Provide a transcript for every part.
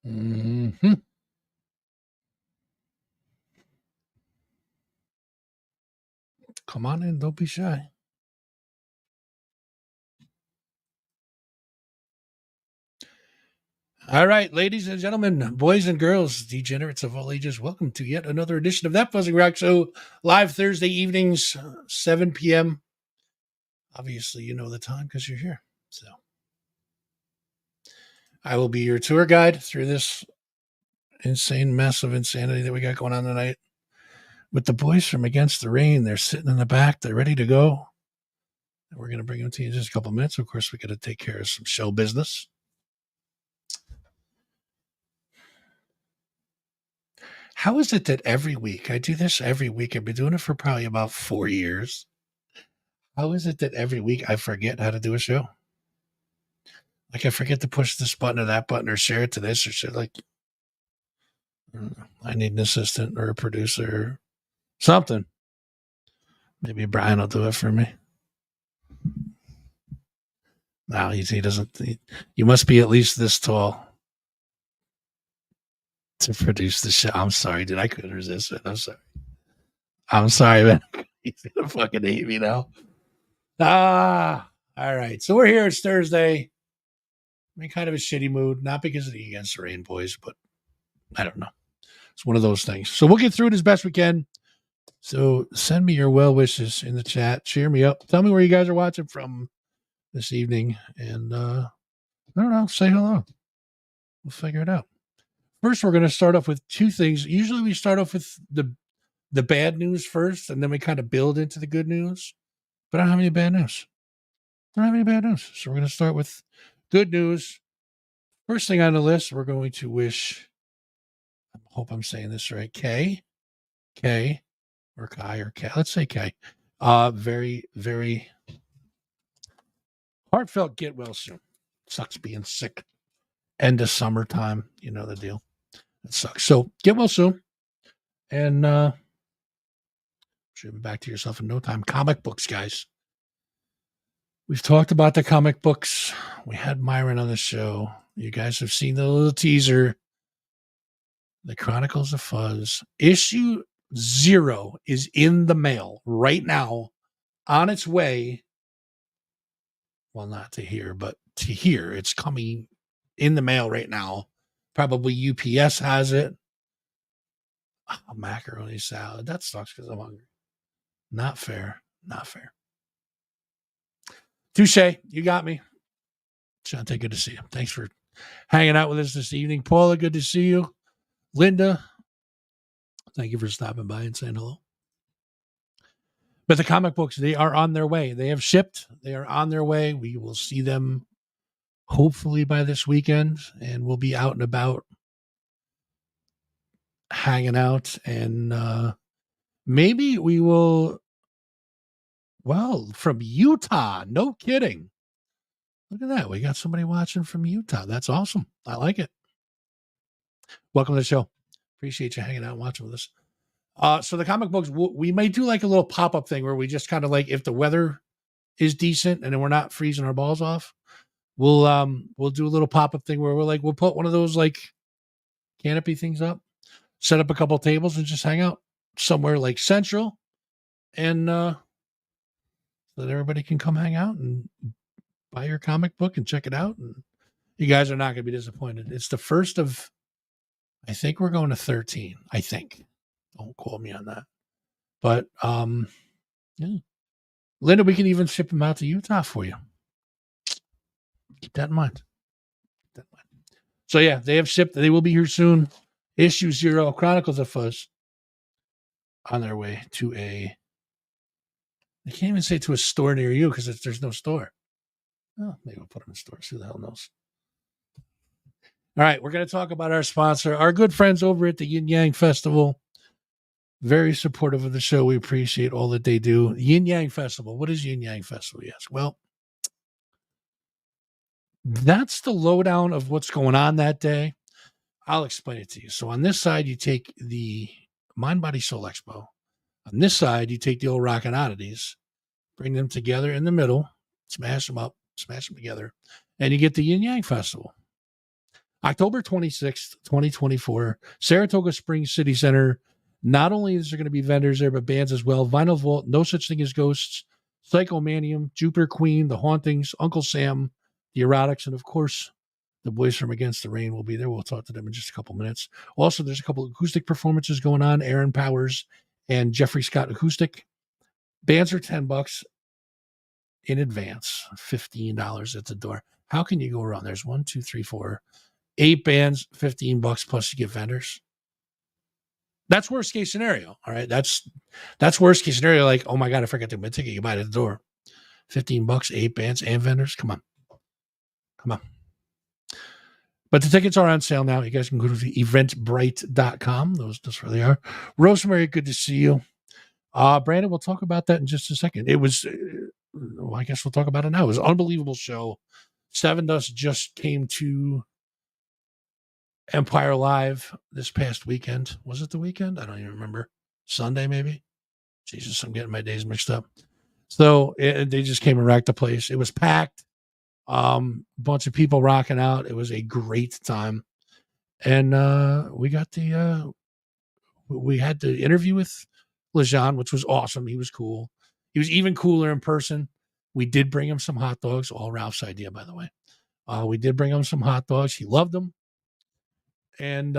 Mm-hmm. Come on in. Don't be shy. All right, ladies and gentlemen, boys and girls, degenerates of all ages, welcome to yet another edition of That Fuzzing Rock Show, live Thursday evenings, 7 p.m. Obviously, you know the time because you're here. So I will be your tour guide through this insane mess of insanity that we got going on tonight. With the boys from Against the Rain, they're sitting in the back, they're ready to go. We're going to bring them to you in just a couple minutes. Of course, we got to take care of some show business. How is it that every week, I do this every week, I've been doing it for probably about 4 years. How is it that every week I forget how to do a show? Like I forget to push this button or that button or share it to this or shit. Like I need an assistant or a producer or something. Maybe Brian will do it for me. No, he doesn't. You must be at least this tall to produce the show. I'm sorry, dude. I couldn't resist it. I'm sorry. I'm sorry, man. He's gonna fucking hate me now. All right. So we're here. It's Thursday. I'm in kind of a shitty mood, not because of the Against the Rain boys, but I don't know. It's one of those things. So we'll get through it as best we can. So send me your well wishes in the chat. Cheer me up. Tell me where you guys are watching from this evening. And I don't know, say hello. We'll figure it out. First, we're going to start off with two things. Usually we start off with the bad news first, and then we kind of build into the good news. But I don't have any bad news. I don't have any bad news. So we're going to start with good news. First thing on the list, we're going to wish, I hope I'm saying this right, K, or Kai, or K. Let's say K. Very, very heartfelt get well soon. Sucks being sick. End of summertime. You know the deal. It sucks. So get well soon. And should be back to yourself in no time. Comic books, guys. We've talked about the comic books. We had Myron on the show. You guys have seen the little teaser. The Chronicles of Fuzz. Issue 0 is in the mail right now, on its way. Well, not to here, but to here. It's coming in the mail right now. Probably UPS has it. Oh, macaroni salad. That sucks because I'm hungry. Not fair. Not fair. Touche. You got me. Shante, good to see you. Thanks for hanging out with us this evening. Paula, good to see you. Linda, thank you for stopping by and saying hello. But the comic books, they are on their way. They have shipped. They are on their way. We will see them hopefully by this weekend, and we'll be out and about hanging out. And maybe we will, well, from Utah. No kidding. Look at that. We got somebody watching from Utah. That's awesome. I like it. Welcome to the show. Appreciate you hanging out and watching with us. So the comic books, we may do like a little pop-up thing where we just kind of like, if the weather is decent and then we're not freezing our balls off, we'll do a little pop-up thing where we'll put one of those like canopy things up, set up a couple tables and just hang out somewhere like central, and so that everybody can come hang out and buy your comic book and check it out. And you guys are not going to be disappointed. It's the first of, I think we're going to 13. I think. Don't quote me on that. But yeah. Linda, we can even ship them out to Utah for you. Keep that in mind. So yeah, they have shipped. They will be here soon. Issue 0, Chronicles of Fuzz, on their way to a, I can't even say to a store near you because there's no store. Oh, maybe we'll put them in stores. Who the hell knows? All right, we're going to talk about our sponsor, our good friends over at the Yin Yang Festival. Very supportive of the show. We appreciate all that they do. Yin Yang Festival. What is Yin Yang Festival? Yes. Well, that's the lowdown of what's going on that day. I'll explain it to you. So on this side, you take the Mind, Body, Soul Expo. On this side, you take the old Rockin' Oddities, bring them together in the middle, smash them up, smash them together, and you get the Yin Yang Festival. October 26th, 2024, Saratoga Springs City Center. Not only is there going to be vendors there, but bands as well. Vinyl Vault, No Such Thing as Ghosts, Psychomanium, Jupiter Queen, The Hauntings, Uncle Sam, The Erotics, and of course, the boys from Against the Rain will be there. We'll talk to them in just a couple minutes. Also, there's a couple of acoustic performances going on. Aaron Powers and Jeffrey Scott Acoustic. Bands are $10 in advance, $15 at the door. How can you go wrong? There's 1, 2, 3, 4, 8 bands, $15 plus you get vendors. That's worst case scenario. All right. That's worst case scenario. Like, oh my God, I forgot to get my ticket. You buy it at the door. $15, 8 bands and vendors. Come on. But the tickets are on sale now. You guys can go to the eventbrite.com. That's where they are. Rosemary, good to see you. Brandon, we'll talk about that in just a second. It was, well, I guess we'll talk about it now. It was an unbelievable show. Seven Dust just came to Empire Live this past weekend. Was it the weekend? I don't even remember. Sunday, maybe? Jesus, I'm getting my days mixed up. So they just came and racked the place. It was packed. Bunch of people rocking out. It was a great time. And we had the interview with Lejean, which was awesome. He was cool. He was even cooler in person. We did bring him some hot dogs. All Ralph's idea, by the way. We did bring him some hot dogs. He loved them. And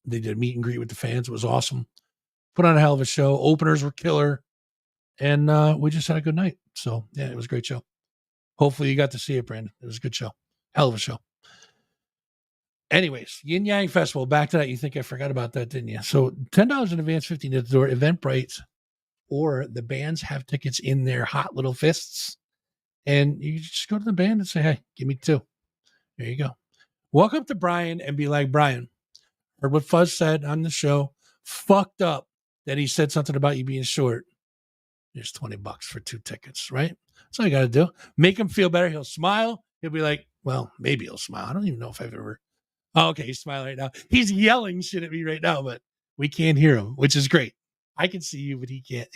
they did a meet and greet with the fans. It was awesome. Put on a hell of a show. Openers were killer. And we just had a good night. So, yeah, it was a great show. Hopefully you got to see it, Brandon. It was a good show. Hell of a show. Anyways, Yin Yang Festival. Back to that. You think I forgot about that, didn't you? So $10 in advance, $15 at the door. Eventbrite, or the bands have tickets in their hot little fists. And you just go to the band and say, hey, give me 2. There you go. Walk up to Brian and be like, Brian, heard what Fuzz said on the show. Fucked up that he said something about you being short. There's $20 for 2 tickets, right? That's all you got to do. Make him feel better. He'll smile. He'll be like, well, maybe he'll smile. I don't even know if I've ever. Oh, okay, he's smiling right now. He's yelling shit at me right now, but we can't hear him, which is great. I can see you, but he can't.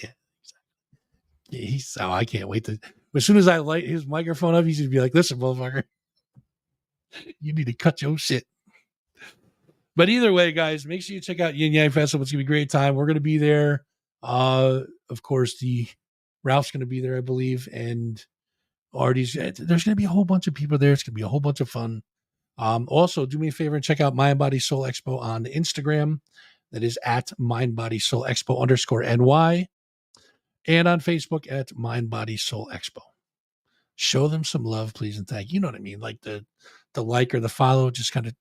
Yeah, I can't wait to. As soon as I light his microphone up, he's going to be like, listen, motherfucker, you need to cut your shit. But either way, guys, make sure you check out Yin Yang Festival. It's going to be a great time. We're going to be there. Of course, Ralph's going to be there, I believe, and Artie's. There's going to be a whole bunch of people there. It's going to be a whole bunch of fun. Also, do me a favor and check out Mind Body Soul Expo on Instagram. That is at Mind Body Soul Expo _NY, and on Facebook at Mind Body Soul Expo. Show them some love, please, and thank you. You know what I mean? Like the like or the follow. Just kind of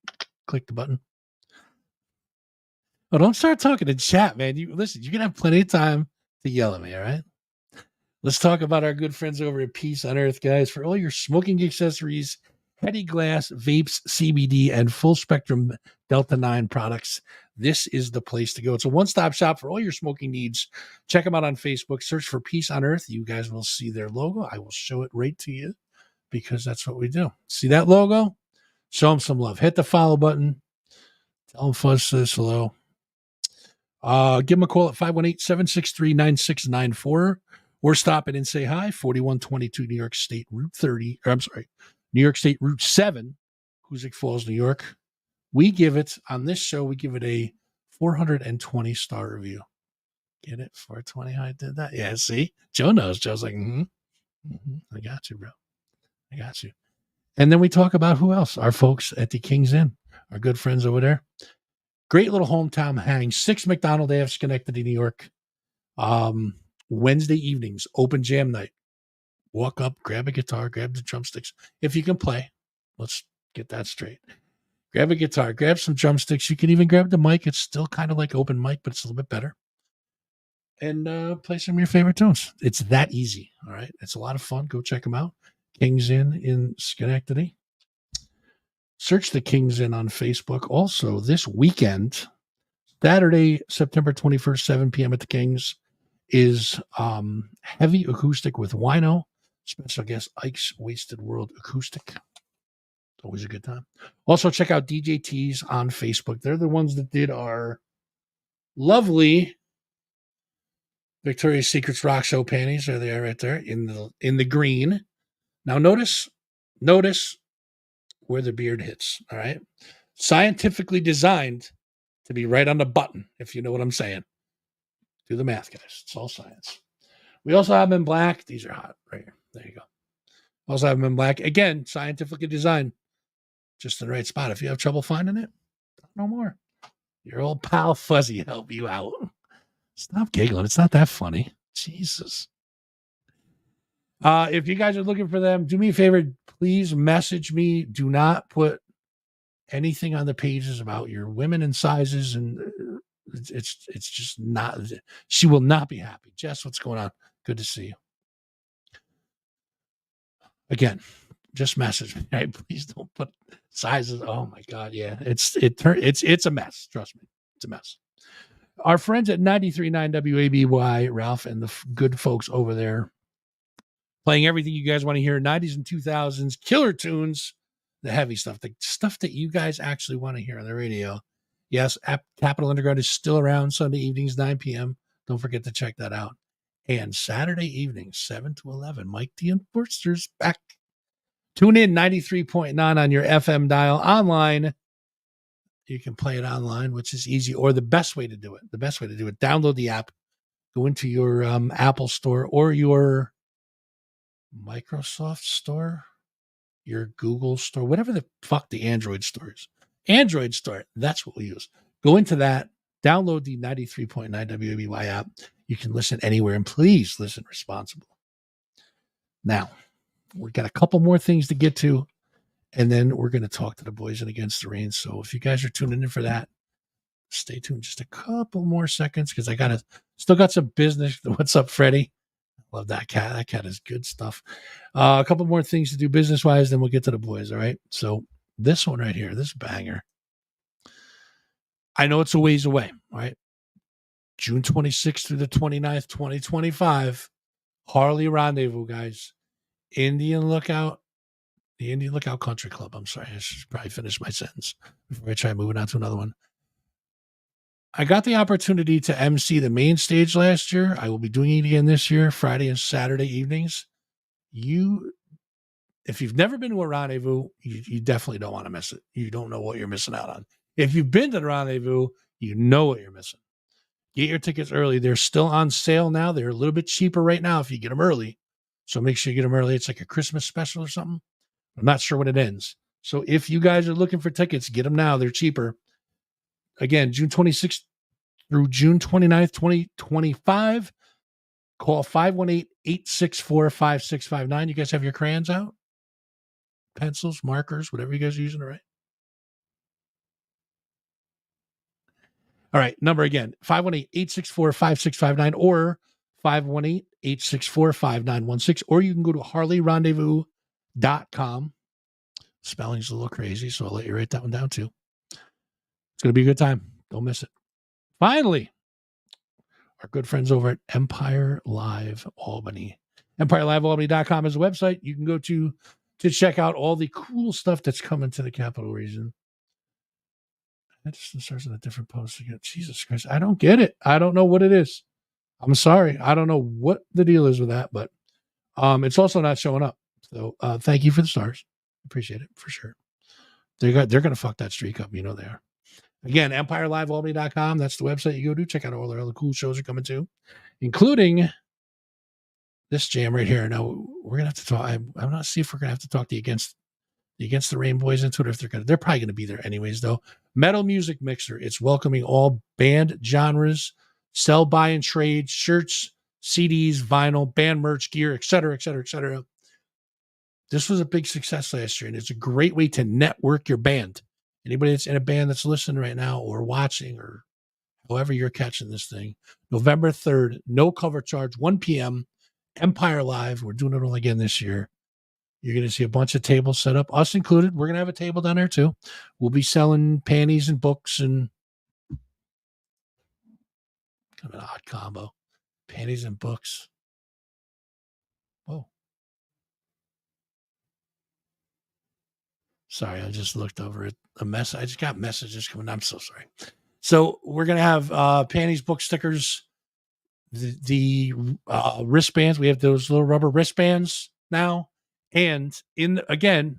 click the button. Oh, don't start talking in chat, man. You listen, you're gonna have plenty of time to yell at me, all right? Let's talk about our good friends over at Peace on Earth, guys. For all your smoking accessories, heady glass, vapes, CBD, and full spectrum Delta 9 products, this is the place to go. It's a one-stop shop for all your smoking needs. Check them out on Facebook. Search for Peace on Earth. You guys will see their logo. I will show it right to you because that's what we do. See that logo? Show them some love. Hit the follow button. Tell them Fuzz says hello. Give them a call at 518-763-9694 or stop in and say hi. 4122 New York State Route 30. New York State Route 7, Hoosick Falls, New York. We give it, on this show, we give it a 420-star review. Get it? 420, I did that. Yeah, see? Joe knows. Joe's like, I got you, bro. I got you. And then we talk about who else? Our folks at the King's Inn, our good friends over there. Great little hometown hang. 6 McDonald Ave, Schenectady, New York. Wednesday evenings, open jam night. Walk up, grab a guitar, grab the drumsticks. If you can play, let's get that straight. Grab a guitar, grab some drumsticks. You can even grab the mic. It's still kind of like open mic, but it's a little bit better. And play some of your favorite tunes. It's that easy, all right? It's a lot of fun. Go check them out. King's Inn in Schenectady. Search the King's Inn on Facebook. Also, this weekend, Saturday, September 21st, 7 p.m. at the King's, is heavy acoustic with Wino. Special guest Ike's Wasted World Acoustic. Always a good time. Also, check out DJ T's on Facebook. They're the ones that did our lovely Victoria's Secret's Rock Show panties. There they are right there in the green. Now notice where the beard hits. All right. Scientifically designed to be right on the button, if you know what I'm saying. Do the math, guys. It's all science. We also have them in black. These are hot right here. There you go. Also have them in black. Again, scientifically designed. Just in the right spot. If you have trouble finding it, no more. Your old pal Fuzzy help you out. Stop giggling. It's not that funny. Jesus. If you guys are looking for them, do me a favor. Please message me. Do not put anything on the pages about your women and sizes, and it's just not. She will not be happy. Jess, what's going on? Good to see you. Again, just message me. Right? Please don't put sizes. Oh my God, yeah, it's a mess. Trust me, it's a mess. Our friends at 93.9 WABY, Ralph, and the good folks over there, playing everything you guys want to hear, 90s and 2000s, killer tunes, the heavy stuff, the stuff that you guys actually want to hear on the radio. Yes, Capital Underground is still around Sunday evenings, 9 p.m. Don't forget to check that out. And Saturday evenings, 7 to 11, Mike the Enforcer's back. Tune in 93.9 on your FM dial. Online, you can play it online, which is easy, or the best way to do it, download the app, go into your Apple store or your Microsoft store, your Google store, whatever the fuck the Android store is. Android store, that's what we use. Go into that, download the 93.9 WABY app. You can listen anywhere, and please listen responsibly. Now, we've got a couple more things to get to, and then we're going to talk to the boys in Against the Rain. So if you guys are tuning in for that, stay tuned just a couple more seconds, because I still got some business. What's up, Freddie? Love that cat. That cat is good stuff. A couple more things to do business-wise, then we'll get to the boys, all right? So this one right here, this banger. I know it's a ways away, all right? June 26th through the 29th, 2025, Harley Rendezvous, guys. The Indian Lookout Country Club. I'm sorry, I should probably finish my sentence before I try moving on to another one. I got the opportunity to MC the main stage last year. I will be doing it again this year, Friday and Saturday evenings. If you've never been to a rendezvous, you definitely don't want to miss it. You don't know what you're missing out on. If you've been to the rendezvous, you know what you're missing. Get your tickets early. They're still on sale now. They're a little bit cheaper right now if you get them early. So make sure you get them early. It's like a Christmas special or something. I'm not sure when it ends. So if you guys are looking for tickets, get them now. They're cheaper. Again, June 26th through June 29th, 2025. Call 518-864-5659. You guys have your crayons out? Pencils, markers, whatever you guys are using, all right? All right, number again, 518-864-5659 or 518-864-5916, or you can go to harleyrendezvous.com. Spelling's a little crazy, so I'll let you write that one down too. It's going to be a good time. Don't miss it. Finally, our good friends over at Empire Live Albany. EmpireLiveAlbany.com is a website you can go to check out all the cool stuff that's coming to the capital region. That just starts in a different post again. Jesus Christ, I don't get it. I don't know what it is. I'm sorry. I don't know what the deal is with that, but it's also not showing up. So thank you for the stars. Appreciate it for sure. They're going to fuck that streak up. You know they are. Again, EmpireLiveAlbany.com. That's the website you go to. Check out all the other cool shows are coming to, including this jam right here. Now we're gonna have to talk. I'm not see if we're gonna have to talk the Against the Rain boys into it. If they're probably gonna be there anyways, though. Metal Music Mixer. It's welcoming all band genres, sell, buy, and trade shirts, CDs, vinyl, band merch, gear, etc., etc., etc. This was a big success last year, and it's a great way to network your band. Anybody that's in a band that's listening right now or watching or however you're catching this thing, November 3rd, no cover charge, 1 p.m., Empire Live. We're doing it all again this year. You're going to see a bunch of tables set up, us included. We're going to have a table down there too. We'll be selling panties and books and kind of an odd combo. Panties and books. Whoa. Sorry, I just looked over at a mess. I just got messages coming. I'm so sorry. So we're going to have panties, book stickers, the wristbands. We have those little rubber wristbands now. And again,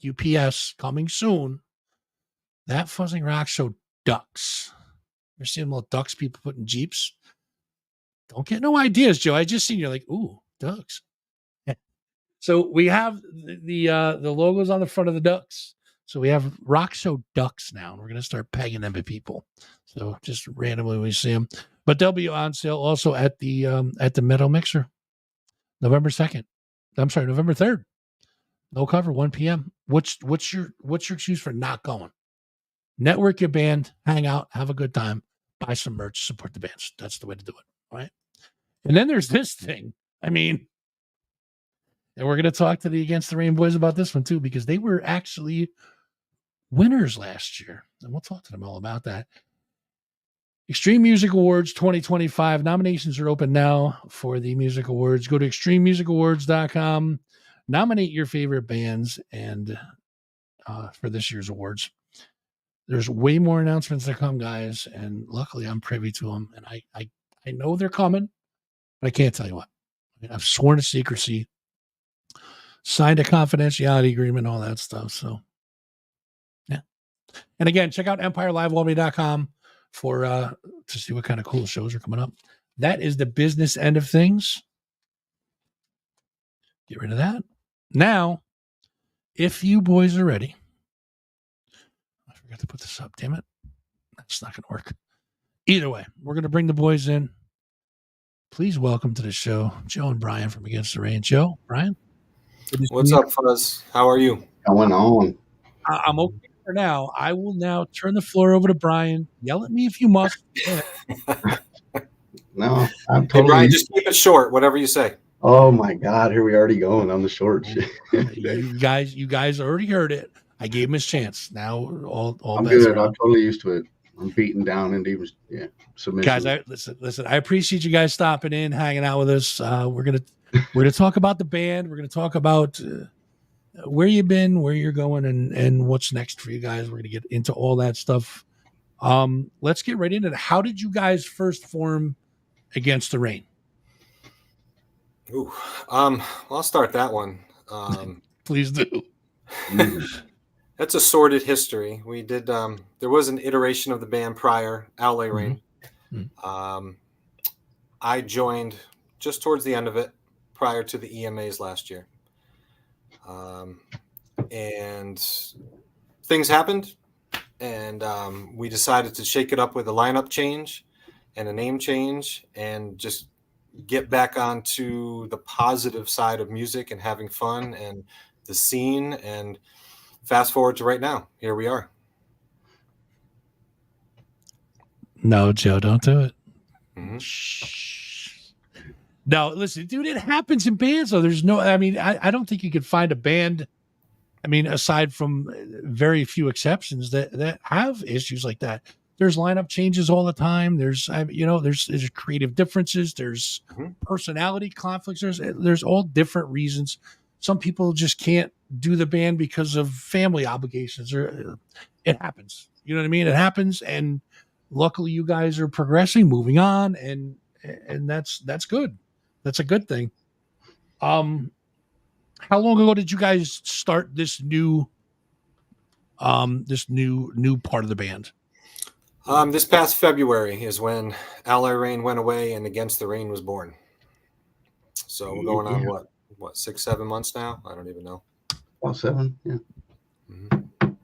UPS coming soon. That Fuzzing Rock Show ducks. You're seeing little ducks people put in Jeeps. Don't get no ideas, Joe. I just seen you're like, ooh, ducks. So we have the logos on the front of the ducks. So we have Rock Show ducks now, and we're gonna start pegging them to people. So just randomly we see them, but they'll be on sale also at the Metal Mixer, November 2nd. I'm sorry, November 3rd. No cover, 1 p.m. What's your excuse for not going? Network your band, hang out, have a good time, buy some merch, support the bands. That's the way to do it, right? And then there's this thing. I mean, and we're going to talk to the Against the Rain boys about this one too, because they were actually winners last year. And we'll talk to them all about that. Extreme Music Awards 2025. Nominations are open now for the Music Awards. Go to extrememusicawards.com. Nominate your favorite bands and for this year's awards. There's way more announcements to come, guys, and luckily I'm privy to them. And I know they're coming, but I can't tell you what. I mean, I've sworn to secrecy, signed a confidentiality agreement, all that stuff. So, yeah. And again, check out EmpireLiveWalby.com for to see what kind of cool shows are coming up. That is the business end of things. Get rid of that. Now, if you boys are ready, I forgot to put this up. Damn it. That's not going to work. Either way, we're going to bring the boys in. Please welcome to the show, Joe and Brian from Against the Rain. Joe, Brian. What's up, Fuzz? How are you? Going on? I'm okay for now. I will now turn the floor over to Brian. Yell at me if you must. No, I'm totally. Hey, Brian, just keep it short. Whatever you say. Oh my God, here we already going on the short shit. you guys already heard it. I gave him his chance. Now all I'm good. I'm totally used to it. I'm beaten down into submission. Guys, listen. I appreciate you guys stopping in, hanging out with us. We're gonna talk about the band. We're gonna talk about where you've been, where you're going, and what's next for you guys. We're gonna get into all that stuff. Let's get right into it. How did you guys first form Against the Rain? Ooh, I'll start that one. Please do. That's a sordid history. We did. There was an iteration of the band prior, Alley Rain. Mm-hmm. I joined just towards the end of it, prior to the EMAs last year, and things happened, and we decided to shake it up with a lineup change and a name change, and just get back onto the positive side of music and having fun and the scene. And fast forward to right now, here we are. No, Joe, don't do it. Mm-hmm. Shh. No, listen, dude, it happens in bands. So there's no, I mean, I don't think you could find a band, I mean, aside from very few exceptions that have issues like that. There's lineup changes all the time. There's creative differences. There's personality conflicts. There's all different reasons. Some people just can't do the band because of family obligations, or it happens. You know what I mean? It happens, and luckily you guys are progressing, moving on, and that's good. That's a good thing. How long ago did you guys start this new part of the band? This past February is when Ally Rain went away and Against the Rain was born. So we're going on what 6-7 months now? I don't even know. About 7, yeah. Mm-hmm. All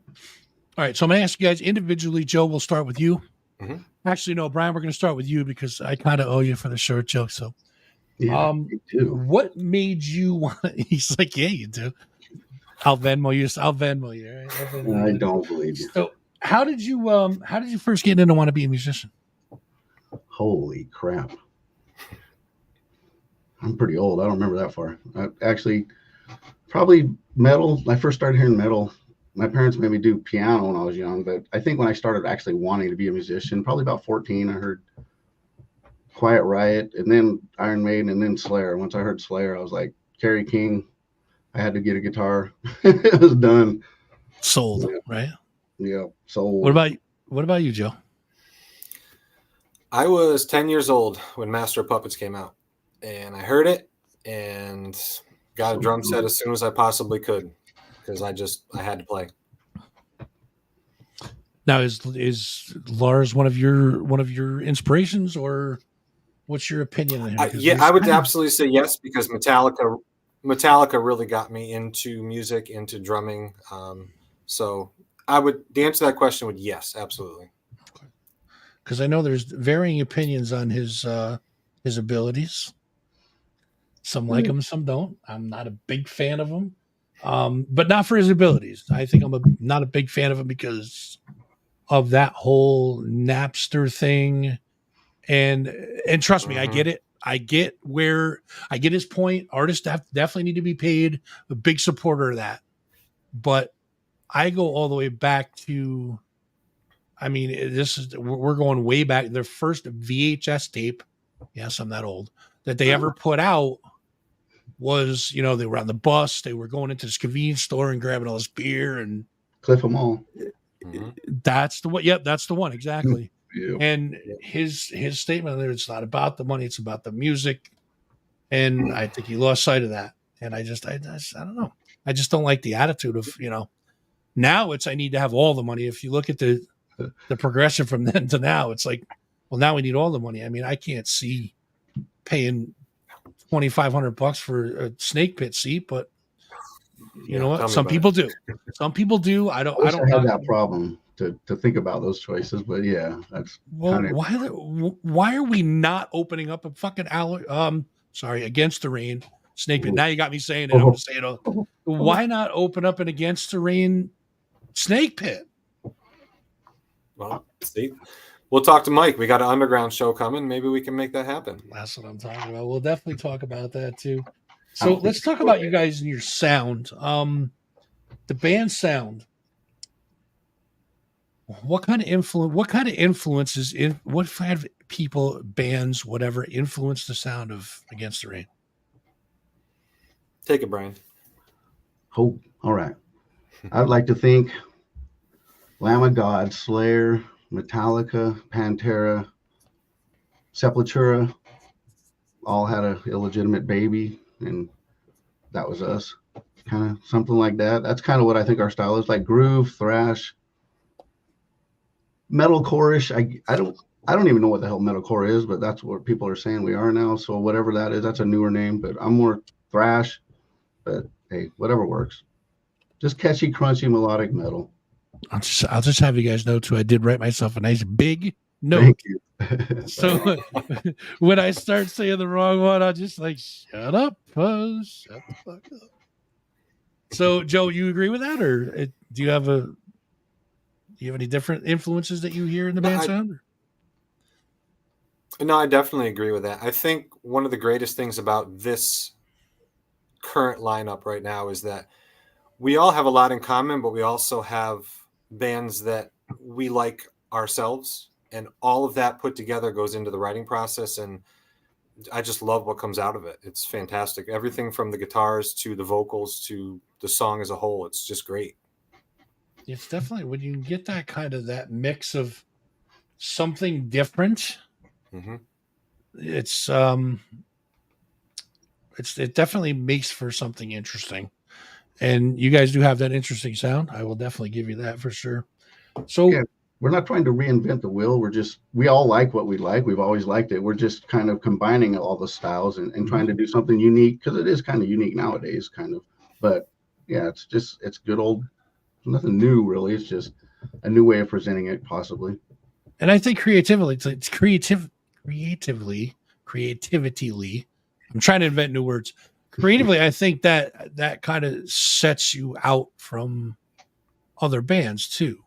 right, so I'm going to ask you guys individually. Joe, we'll start with you. Mm-hmm. Actually, no, Brian, we're going to start with you because I kind of owe you for the short joke. So, me too. What made you want? He's like, yeah, you do. I'll Venmo you. Right? I don't believe you. So, how did you first get into want to be a musician? Holy crap. I'm pretty old. I don't remember that far. Actually, probably metal. I first started hearing metal. My parents made me do piano when I was young, but I think when I started actually wanting to be a musician, probably about 14, I heard Quiet Riot, and then Iron Maiden, and then Slayer. Once I heard Slayer, I was like, Kerry King. I had to get a guitar. It was done. Sold, right? Yeah, sold. What about you, Joe? I was 10 years old when Master of Puppets came out, and I heard it and got a drum set as soon as I possibly could. because I had to play. Now, is Lars one of your inspirations, or what's your opinion on him? I would absolutely say yes, because Metallica really got me into music, into drumming. So the answer to that question would yes, absolutely. Because I know there's varying opinions on his abilities. Some like him, some don't. I'm not a big fan of him, but not for his abilities. I think I'm not a big fan of him because of that whole Napster thing. And trust me, I get it. I get his point. Artists definitely need to be paid. A big supporter of that. But I go all the way back to, I mean, we're going way back. Their first VHS tape, yes, I'm that old, that they ever put out was, they were on the bus. They were going into this convenience store and grabbing all this beer and Cliff 'em all. That's the one. Yep, that's the one. Exactly. Yeah. And his statement there, it's not about the money, it's about the music. And I think he lost sight of that. And I don't know. I just don't like the attitude of, now I need to have all the money. If you look at the progression from then to now, it's like, well, now we need all the money. I mean, I can't see paying $2,500 for a snake pit seat, but you know what? Some people do. Some people do. I don't have that problem to think about those choices, but yeah, that's why are we not opening up a fucking Against the Rain snake pit? Now you got me saying it. I'm gonna say it. Why not open up an Against the Rain snake pit? Well, see, we'll talk to Mike. We got an underground show coming. Maybe we can make that happen. That's what I'm talking about. We'll definitely talk about that too. So let's talk about you guys and your sound. The band sound. What kind of influences what kind of people, bands, whatever, influence the sound of Against the Rain? Take it, Brian. Oh, all right. I'd like to think Lamb of God, Slayer, Metallica, Pantera, Sepultura all had an illegitimate baby, and that was us. Kind of something like that. That's kind of what I think our style is, like groove, thrash, metalcore-ish. I don't even know what the hell metalcore is, but that's what people are saying we are now. So whatever that is, that's a newer name, but I'm more thrash. But hey, whatever works. Just catchy, crunchy, melodic metal. I'll just have you guys know too. I did write myself a nice big note. Thank you. So when I start saying the wrong one, I'll just like, shut up, Fuzz. Shut the fuck up. So Joe, you agree with that, or do you have any different influences that you hear in the band sound? No, I definitely agree with that. I think one of the greatest things about this current lineup right now is that we all have a lot in common, but we also have bands that we like ourselves, and all of that put together goes into the writing process. And I just love what comes out of it. It's fantastic. Everything from the guitars to the vocals to the song as a whole. It's just great. It's definitely when you get that kind of that mix of something different. Mm-hmm. It definitely makes for something interesting. And you guys do have that interesting sound. I will definitely give you that for sure. So yeah, we're not trying to reinvent the wheel. We all like what we like. We've always liked it. We're just kind of combining all the styles and trying to do something unique, because it is kind of unique nowadays, kind of. But yeah, it's good old, nothing new really. It's just a new way of presenting it, possibly. And I think creatively. I'm trying to invent new words. Creatively, I think that kind of sets you out from other bands too.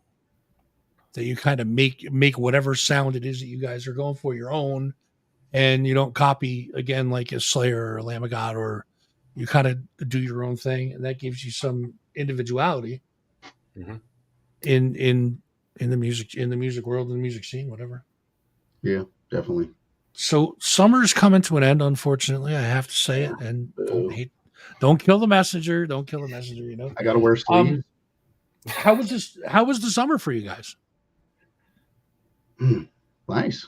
That you kind of make whatever sound it is that you guys are going for your own, and you don't copy again like a Slayer or a Lamb of God, or you kind of do your own thing, and that gives you some individuality in the music world, in the music scene, whatever. Yeah, definitely. So summer's coming to an end, unfortunately. I have to say it, and don't kill the messenger. Don't kill the messenger. You know, I got to wear sleeves. How was the summer for you guys? Nice.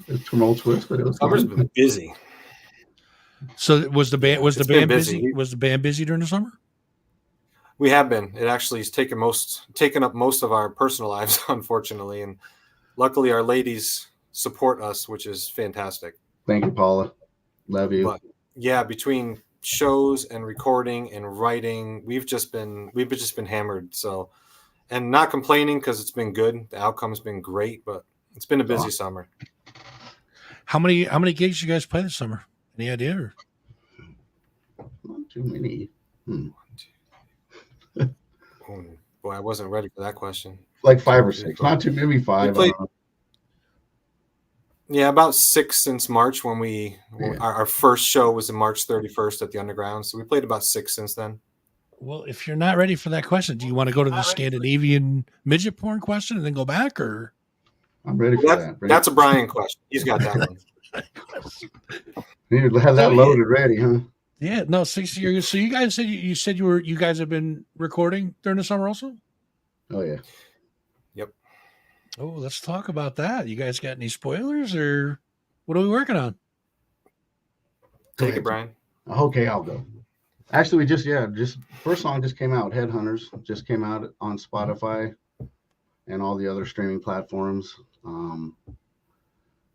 It's tumultuous, but it was. Summer's been busy. So was the band busy? Was the band busy during the summer? We have been. It actually has taken up most of our personal lives, unfortunately, and luckily our ladies support us, which is fantastic. Thank you, Paula. Love you. But yeah, between shows and recording and writing, we've just been hammered. So, and not complaining because it's been good. The outcome's been great, but it's been a busy summer. How many gigs you guys play this summer? Any idea? Or? Not too many. Oh, boy, I wasn't ready for that question. Like 5 or 6. Not too, maybe 5. Yeah, about 6 since March when our first show was on March 31st at the Underground. So we played about 6 since then. Well, if you're not ready for that question, do you want to go to the Scandinavian midget porn question and then go back, or? I'm ready for that. That's a Brian question. He's got that one. You need to have that loaded ready, huh? Yeah, no, 6 years. So you guys said you guys have been recording during the summer also? Oh yeah. Yep. Oh, let's talk about that. You guys got any spoilers, or what are we working on? Take it, Brian. Okay, I'll go. Actually, just first song just came out. Headhunters just came out on Spotify and all the other streaming platforms.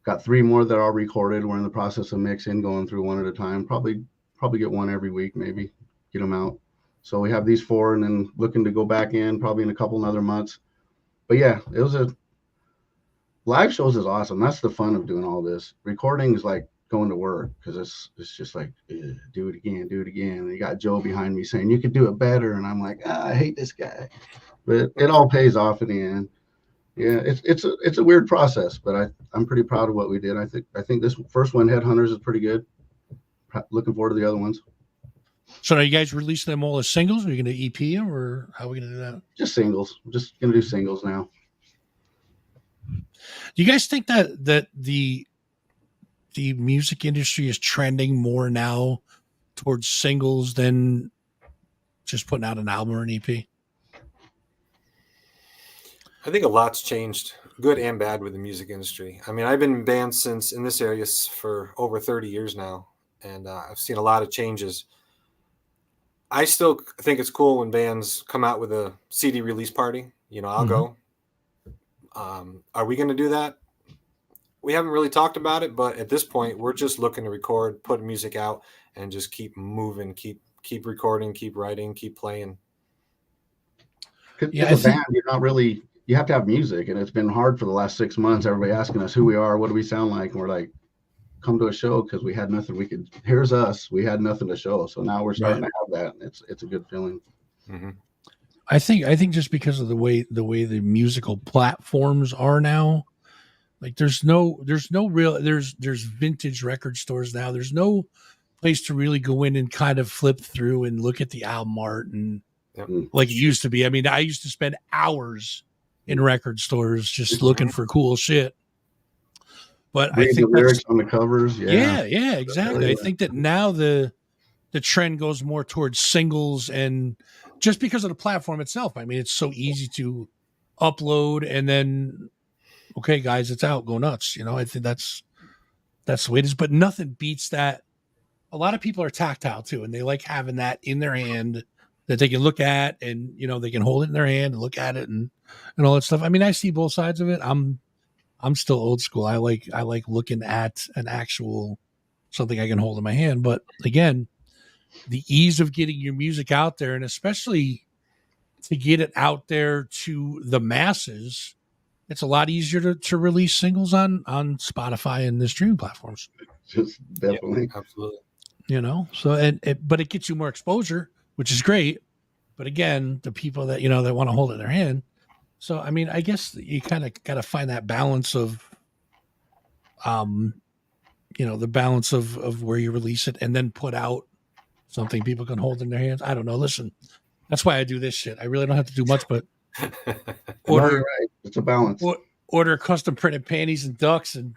Got 3 more that are recorded. We're in the process of mixing, going through one at a time. Probably get one every week, maybe get them out. So we have these 4, and then looking to go back in probably in a couple other months. But yeah, it was live shows is awesome. That's the fun of doing all this. Recording is like going to work because it's just like do it again. And you got Joe behind me saying you could do it better, and I'm like, I hate this guy, but it all pays off in the end. Yeah, it's a weird process, but I'm pretty proud of what we did. I think this first one, Headhunters, is pretty good. Looking forward to the other ones. So are you guys releasing them all as singles? Are you going to EP them, or how are we going to do that? Just singles. I'm just going to do singles now. Do you guys think that the music industry is trending more now towards singles than just putting out an album or an EP? I think a lot's changed, good and bad, with the music industry. I mean, I've been in bands in this area for over 30 years now, and I've seen a lot of changes. I still think it's cool when bands come out with a CD release party. I'll go. Are we going to do that? We haven't really talked about it, but at this point, we're just looking to record, put music out, and just keep moving, keep recording, keep writing, keep playing. Yeah, as a band, you have to have music, and it's been hard for the last 6 months. Everybody asking us who we are, what do we sound like, and we're like, come to a show because we had nothing. Here's us. We had nothing to show, so now we're starting to have that. It's a good feeling. Mm-hmm. I think just because of the way the musical platforms are now, like there's vintage record stores now. There's no place to really go in and kind of flip through and look at the album art and like it used to be. I mean, I used to spend hours in record stores just looking for cool shit. But I think the lyrics on the covers. Yeah, exactly. I think that now the trend goes more towards singles, and just because of the platform itself. I mean, it's so easy to upload and then, okay, guys, it's out, go nuts. I think that's the way it is. But nothing beats that. A lot of people are tactile too, and they like having that in their hand that they can look at, and they can hold it in their hand and look at it and all that stuff. I mean, I see both sides of it. I'm still old school. I like looking at an actual something I can hold in my hand. But again, the ease of getting your music out there, and especially to get it out there to the masses, it's a lot easier to release singles on Spotify and the streaming platforms. Just definitely, absolutely. So but it gets you more exposure, which is great. But again, the people that that want to hold it in their hand. So I mean, I guess you kind of got to find that balance of, the balance of where you release it and then put out something people can hold in their hands. I don't know. Listen, that's why I do this shit. I really don't have to do much, but order. It's a balance. Order custom printed panties and ducks and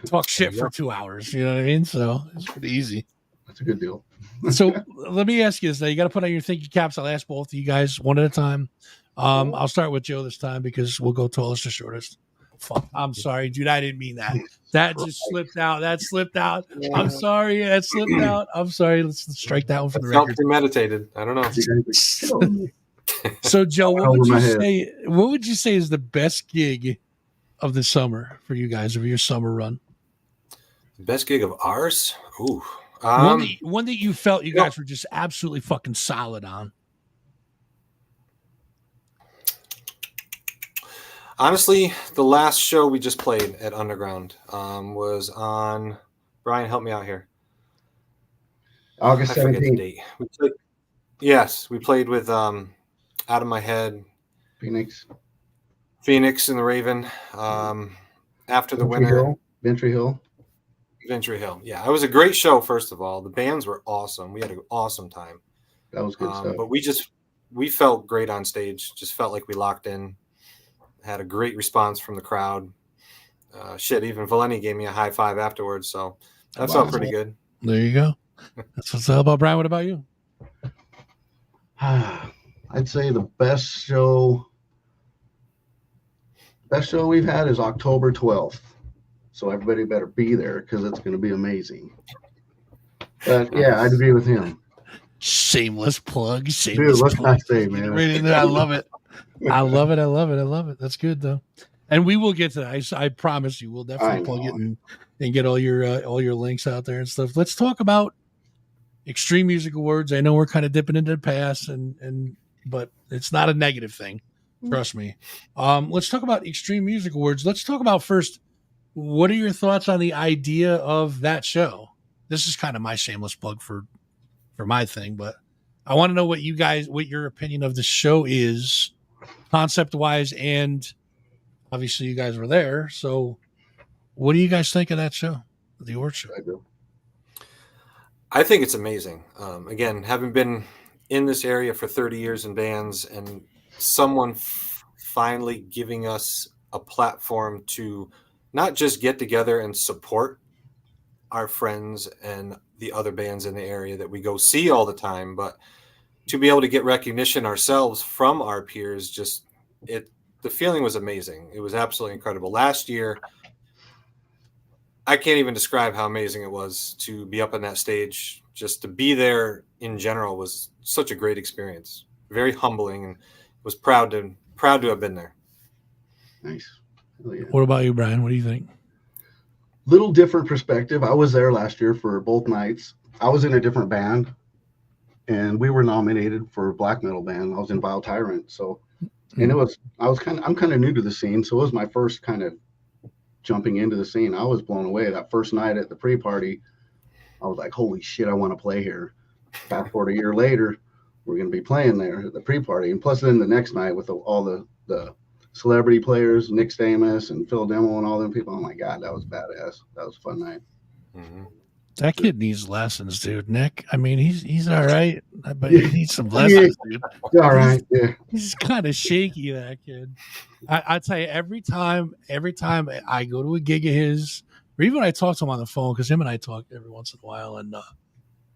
talk shit for 2 hours. You know what I mean? So it's pretty easy. That's a good deal. So let me ask you this. Now you got to put on your thinking caps. I'll ask both of you guys one at a time. I'll start with Joe this time because we'll go tallest to shortest. Fuck, I'm sorry, dude. I didn't mean that. That just slipped out. That slipped out. I'm sorry. That slipped out. I'm sorry. Let's strike that one from the Felt record. premeditated. I don't know. So, Joe, what Over would my you head. say? What would you say is the best gig of the summer for you guys, of your summer run? Best gig of ours? Ooh. One that you felt you guys were just absolutely fucking solid on. Honestly, the last show we just played at Underground was on. Brian, help me out here. August I forget the 17th, date. We played with Out of My Head, Phoenix. Phoenix and the Raven. After the winter, Ventry Hill. Ventry Hill. Yeah, it was a great show. First of all, the bands were awesome. We had an awesome time. That was good stuff. But we felt great on stage. Just felt like we locked in. Had a great response from the crowd. Even Valeni gave me a high five afterwards. So that felt pretty good. There you go. That's what's all about, Brian. What about you? I'd say the best show we've had is October 12th. So everybody better be there because it's going to be amazing. But yeah, I'd agree with him. Shameless plug. Dude, what can I say, man? Right in there. I love it. I love it. I love it. I love it. That's good though. And we will get to that. I promise you, we'll definitely plug it and get all your links out there and stuff. Let's talk about Extreme Music Awards. I know we're kind of dipping into the past, but it's not a negative thing. Trust me. Let's talk about Extreme Music Awards. Let's talk about first, what are your thoughts on the idea of that show? This is kind of my shameless plug for my thing, but I want to know what your opinion of the show is, concept wise, and obviously you guys were there. So what do you guys think of that show, the award show? I think it's amazing. Again, having been in this area for 30 years in bands, and someone finally giving us a platform to not just get together and support our friends and the other bands in the area that we go see all the time, but to be able to get recognition ourselves from our peers. The feeling was amazing. It was absolutely incredible. Last year, I can't even describe how amazing it was to be up on that stage. Just to be there in general was such a great experience. Very humbling, and was proud to have been there. Nice. Yeah. What about you, Brian? What do you think? Little different perspective. I was there last year for both nights. I was in a different band, and we were nominated for black metal band. I was in Vile Tyrant. So, and I'm kind of new to the scene. So it was my first kind of jumping into the scene. I was blown away. That first night at the pre-party, I was like, holy shit, I want to play here. Fast forward a year later, we're going to be playing there at the pre-party. And plus then the next night with all the celebrity players, Nick Stamos and Phil Demo and all them people. Oh my God, that was badass. That was a fun night. Mm-hmm. That kid needs lessons, dude. Nick, I mean, he's all right, but he needs some lessons, dude. All right, yeah. He's kind of shaky, that kid. I tell you, every time I go to a gig of his, or even when I talk to him on the phone, because him and I talk every once in a while, and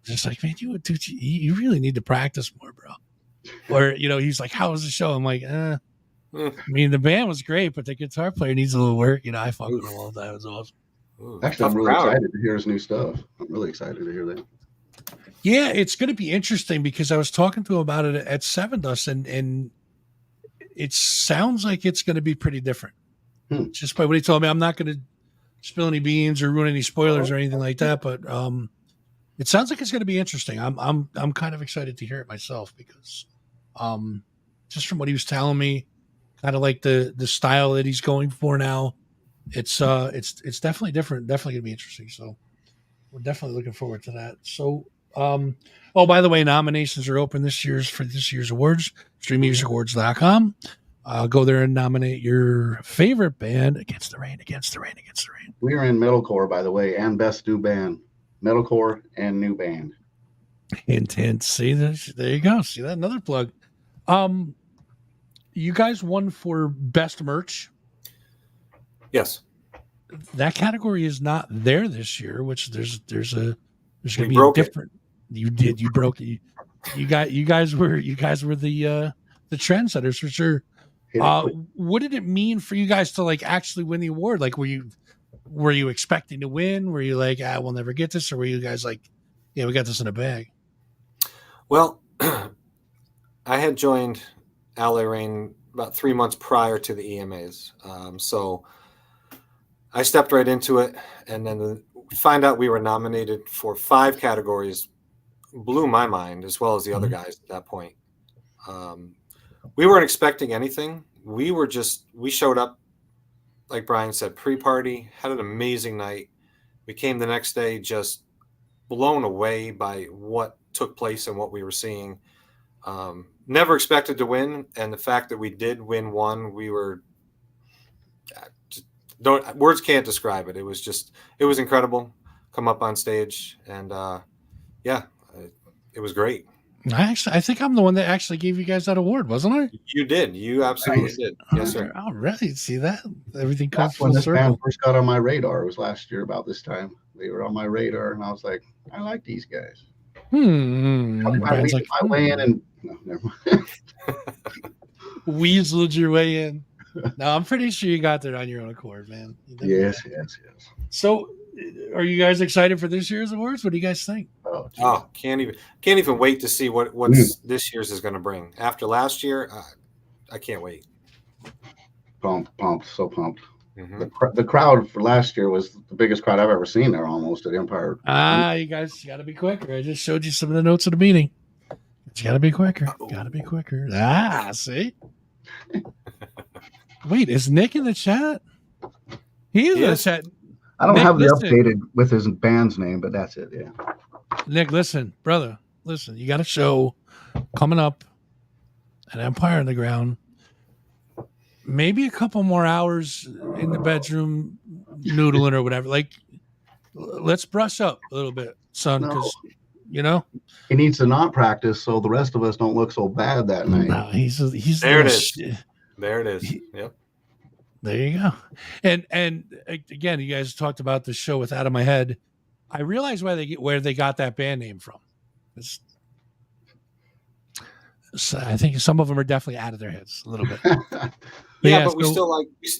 just like, man, you really need to practice more, bro. Or he's like, how was the show? I'm like, I mean, the band was great, but the guitar player needs a little work. I fuck with him all the time. It was awesome. Actually, I'm really excited to hear his new stuff. I'm really excited to hear that. Yeah, it's going to be interesting because I was talking to him about it at Seven Dust, and it sounds like it's going to be pretty different. Just by what he told me. I'm not going to spill any beans or ruin any spoilers or anything like that, but it sounds like it's going to be interesting. I'm kind of excited to hear it myself because just from what he was telling me, kind of like the style that he's going for now. It's definitely different. Definitely gonna be interesting. So we're definitely looking forward to that. So, by the way, nominations are open for this year's awards. StreamMusicAwards.com. Go there and nominate your favorite band. Against the Rain. We are in metalcore, by the way, and best new band. Metalcore and new band. Hint. See this? There you go. See that? Another plug. You guys won for best merch. Yes. That category is not there this year, which there's going to be a different. You broke it. You guys were the trendsetters for sure. Hit it quick. What did it mean for you guys to like actually win the award? Like, were you expecting to win? Were you like, we'll never get this, or were you guys like, yeah, we got this in a bag? Well, I had joined Alley Rain about 3 months prior to the EMAs, so I stepped right into it, and then find out we were nominated for 5 categories blew my mind, as well as the other guys at that point. We weren't expecting anything. We showed up, like Brian said, pre-party, had an amazing night. We came the next day just blown away by what took place and what we were seeing. Never expected to win, and the fact that we did win one, we were words can't describe it. It was incredible. Come up on stage, and it was great. I think I'm the one that actually gave you guys that award, wasn't I? You did. You absolutely did. Yes, sir. All right. See that? Everything comes That's when full this circle. band first got on my radar. It was last year about this time. They were on my radar, and I was like, I like these guys. Brian's like, my way in, and no, never mind. Weaseled your way in. No, I'm pretty sure you got there on your own accord, man. Yes. So, are you guys excited for this year's awards? What do you guys think? Oh, can't even wait to see what's this year's is going to bring. After last year, I can't wait. Pumped, so pumped. Mm-hmm. The crowd for last year was the biggest crowd I've ever seen there, almost at Empire. You guys got to be quicker. I just showed you some of the notes of the meeting. You got to be quicker. Got to be quicker. See? Wait, is Nick in the chat? He is in the chat. I don't Nick, have the listen. updated with his band's name, but that's it. Yeah. Nick, listen, brother, listen. You got a show coming up at Empire Underground. Maybe a couple more hours in the bedroom noodling or whatever. Like, let's brush up a little bit, son, because he needs to not practice so the rest of us don't look so bad that night. No, he's there. It is. There it is. Yep. There you go. And again, you guys talked about the show with Out of My Head. I realize where they got that band name from. So I think some of them are definitely out of their heads a little bit. But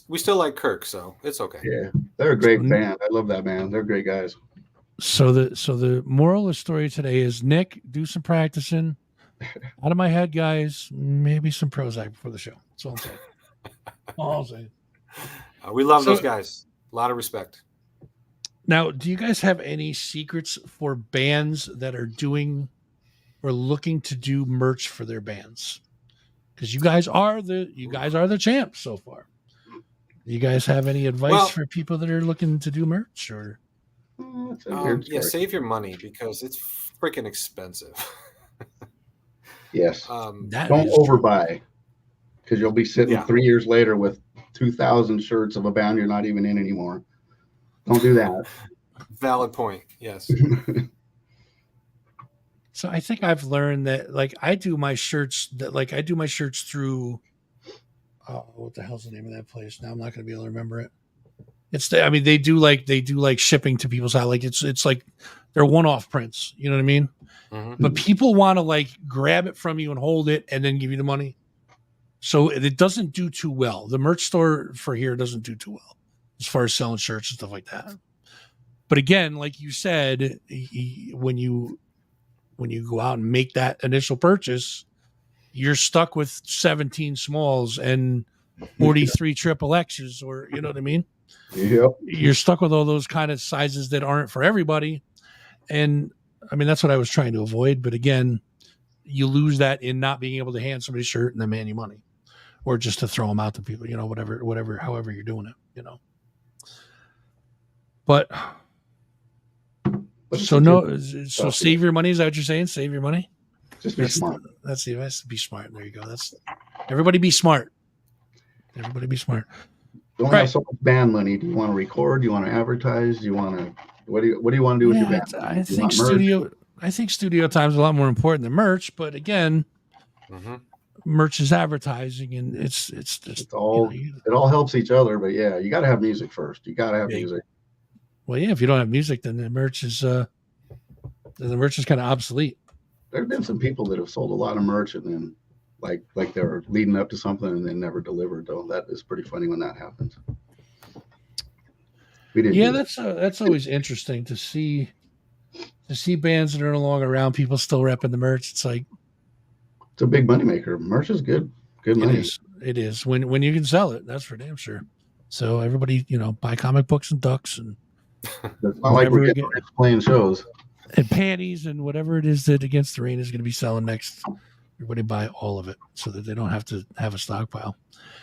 we still like Kirk, so it's okay. Yeah, they're a great band. I love that band. They're great guys. So the moral of the story today is, Nick, do some practicing. Out of My Head, guys. Maybe some Prozac before the show. That's all I'm saying. All I'm saying. We love those guys. A lot of respect. Now, do you guys have any secrets for bands that are doing or looking to do merch for their bands? Because you guys are the champs so far. Do you guys have any advice for people that are looking to do merch? Or save your money because it's freaking expensive. Yes. Don't overbuy, because you'll be sitting 3 years later with 2,000 shirts of a band you're not even in anymore. Don't do that. Valid point. Yes. So I think I've learned that, like, I do my shirts through what the hell's the name of that place? Now I'm not going to be able to remember it. They do like shipping to people's house. Like it's like they're one-off prints. You know what I mean? Mm-hmm. But people want to like grab it from you and hold it and then give you the money. So it doesn't do too well. The merch store for here doesn't do too well as far as selling shirts and stuff like that. But again, like you said, when you go out and make that initial purchase, you're stuck with 17 smalls and 43 triple X's, or you know what I mean? Yep. You're stuck with all those kind of sizes that aren't for everybody. And I mean, that's what I was trying to avoid. But again, you lose that in not being able to hand somebody a shirt and then man you money, or just to throw them out to people, whatever, however you're doing it, But so save your money. Is that what you're saying? Save your money. Just be smart. That's the advice. Be smart. There you go. Everybody be smart. Everybody be smart. You don't have so much band money. Do you want to record? Do you want to advertise? Do you want to? What do you want to do with your band? I think studio time is a lot more important than merch. But again, merch is advertising, and it's just it all helps each other. But yeah, you got to have music first. You got to have music. Well, yeah. If you don't have music, then the merch is kind of obsolete. There have been some people that have sold a lot of merch and then like they're leading up to something and then never delivered. Though that is pretty funny when that happens. We didn't. Yeah, do that. that's always interesting to see bands that are no longer around. People still repping the merch. It's like It's a big money maker. Merch is good money. It is when you can sell it. That's for damn sure. So everybody, buy comic books and ducks and It's not like we're getting rich playing shows. And panties and whatever it is that Against the Rain is going to be selling next. Everybody buy all of it so that they don't have to have a stockpile.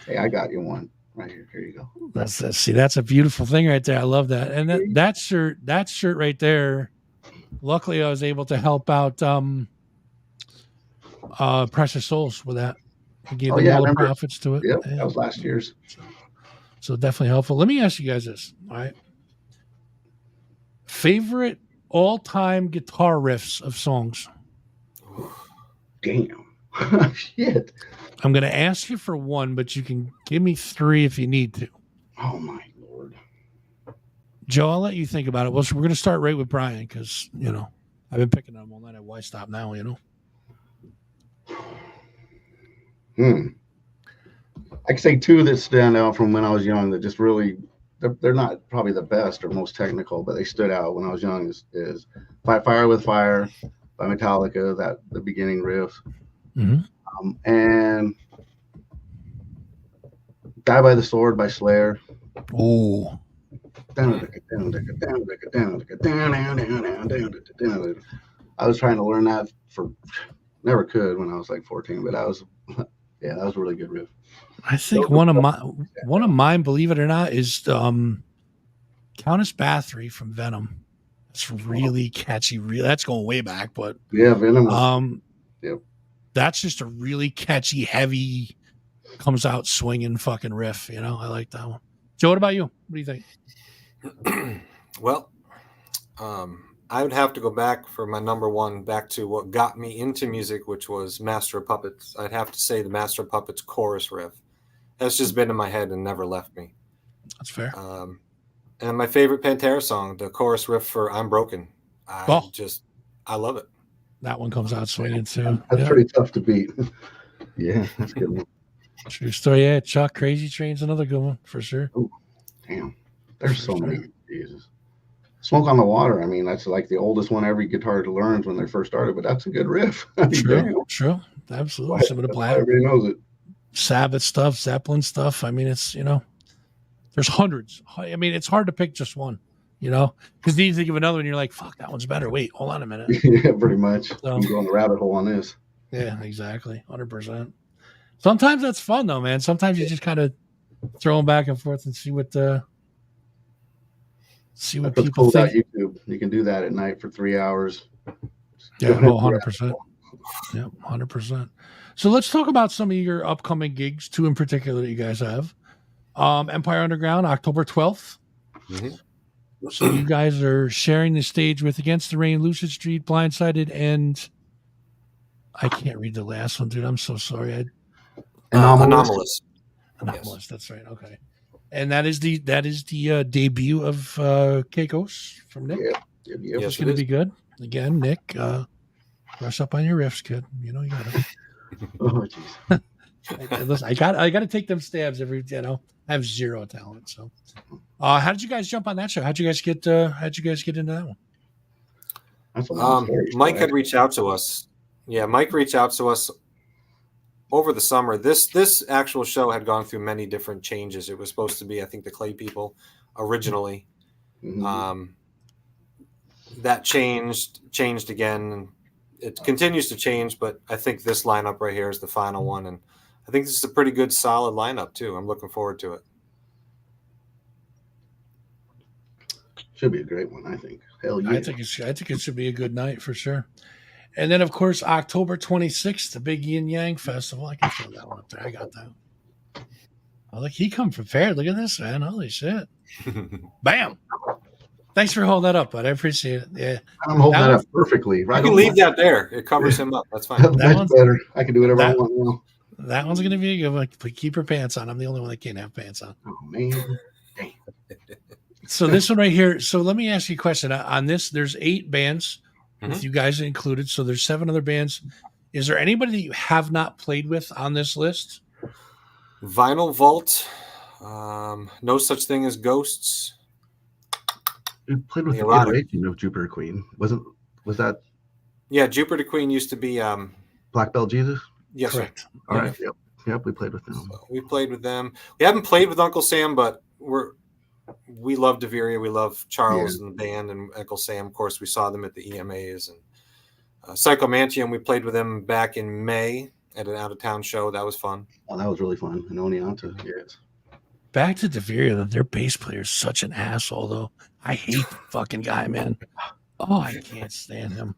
Hey, I got you one right here. Here you go. That's a beautiful thing right there. I love that. And that shirt right there. Luckily, I was able to help out Precious Souls with that. I gave them all the profits to it. Yep, that was last year's. So definitely helpful. Let me ask you guys this. All right. Favorite all-time guitar riffs of songs? Damn. Shit. I'm going to ask you for one, but you can give me 3 if you need to. Oh, my Lord. Joe, I'll let you think about it. Well, so we're going to start right with Brian because, I've been picking on him all night. Why stop now, I could say 2 that stand out from when I was young that just really, they're not probably the best or most technical, but they stood out when I was young is Fight Fire with Fire by Metallica, the beginning riff. Mm-hmm. And Die by the Sword by Slayer. Oh. I was trying to learn that never could when I was like 14, but that was a really good riff. I think one of mine, believe it or not, is Countess Bathory from Venom. It's really catchy. That's going way back, but yeah, Venom. Yep. That's just a really catchy, heavy, comes out swinging fucking riff. I like that one. Joe, what about you? What do you think? Well, I would have to go back for my number one, back to what got me into music, which was Master of Puppets. I'd have to say the Master of Puppets chorus riff. That's just been in my head and never left me. That's fair. And my favorite Pantera song, the chorus riff for I'm Broken. I love it. That one comes out swinging too. That's pretty tough to beat. Yeah, that's a good one. True story. Yeah, Chuck, Crazy Train's another good one for sure. Ooh, damn. There's so many. Jesus. Smoke on the Water. I mean, that's like the oldest one every guitar learns when they first started, but that's a good riff. True. Absolutely. Some of the Black. Everybody knows it. Sabbath stuff, Zeppelin stuff. I mean, it's, there's hundreds. I mean, it's hard to pick just one, because you think of another one, you're like, fuck, that one's better. Wait, hold on a minute. Yeah, pretty much. So, you go on the rabbit hole on this. Yeah, exactly. 100%. Sometimes that's fun though, man. Sometimes you just kind of throw them back and forth and see what people cool think. About YouTube. You can do that at night for 3 hours. Yeah, 100%. Yeah, 100%. So let's talk about some of your upcoming gigs, 2 in particular that you guys have. Empire Underground, October 12th. Mm-hmm. So you guys are sharing the stage with Against the Rain, Lucid Street, Blindsided, and I can't read the last one, dude. I'm so sorry. Anomalous. Yes. That's right. Okay. And that is the debut of Keikos from Nick. Yeah. Yes, it's going to be good. Again, Nick, brush up on your riffs, kid. You got it. Oh, jeez. Listen, I got to take them stabs every. I have zero talent. So, how did you guys jump on that show? How'd you guys get into that one? Mike had reached out to us. Yeah, Mike reached out to us over the summer. This actual show had gone through many different changes. It was supposed to be, I think, the Clay People originally. Mm-hmm. That changed again. It continues to change, but I think this lineup right here is the final one, and I think this is a pretty good, solid lineup too. I'm looking forward to it. Should be a great one, I think. Hell yeah! I think it should be a good night for sure. And then, of course, October 26th, the big Yin Yang Festival. I can throw that one up there. I got that. Oh, look, he come prepared. Look at this, man. Holy shit. Bam. Thanks for holding that up, bud. I appreciate it. Yeah. I'm holding that up perfectly. Right. You can leave that there. It covers him up. That's fine. That's better. I can do whatever I want now. That one's going to be a good one. Keep your pants on. I'm the only one that can't have pants on. Oh, man. Damn. So this one right here. So let me ask you a question. On this, there's 8 bands with you guys included. So there's 7 other bands. Is there anybody that you have not played with on this list? Vinyl Vault. No Such Thing as Ghosts. We played with the Erotic. iteration of Jupiter Queen. Was that Yeah, Jupiter Queen used to be. Black Belt Jesus? Yes, Correct. sir. All right. Yep. We played with them. So we played with them. We haven't played with Uncle Sam, but we love Deveria. We love Charles and the band and Uncle Sam. Of course, we saw them at the EMAs and Psychomantium. We played with them back in May at an out of town show. That was fun. Oh, that was really fun. And Oneonta, yes. Back to Deveria, their bass player is such an asshole, though. I hate the fucking guy, man. Oh, I can't stand him.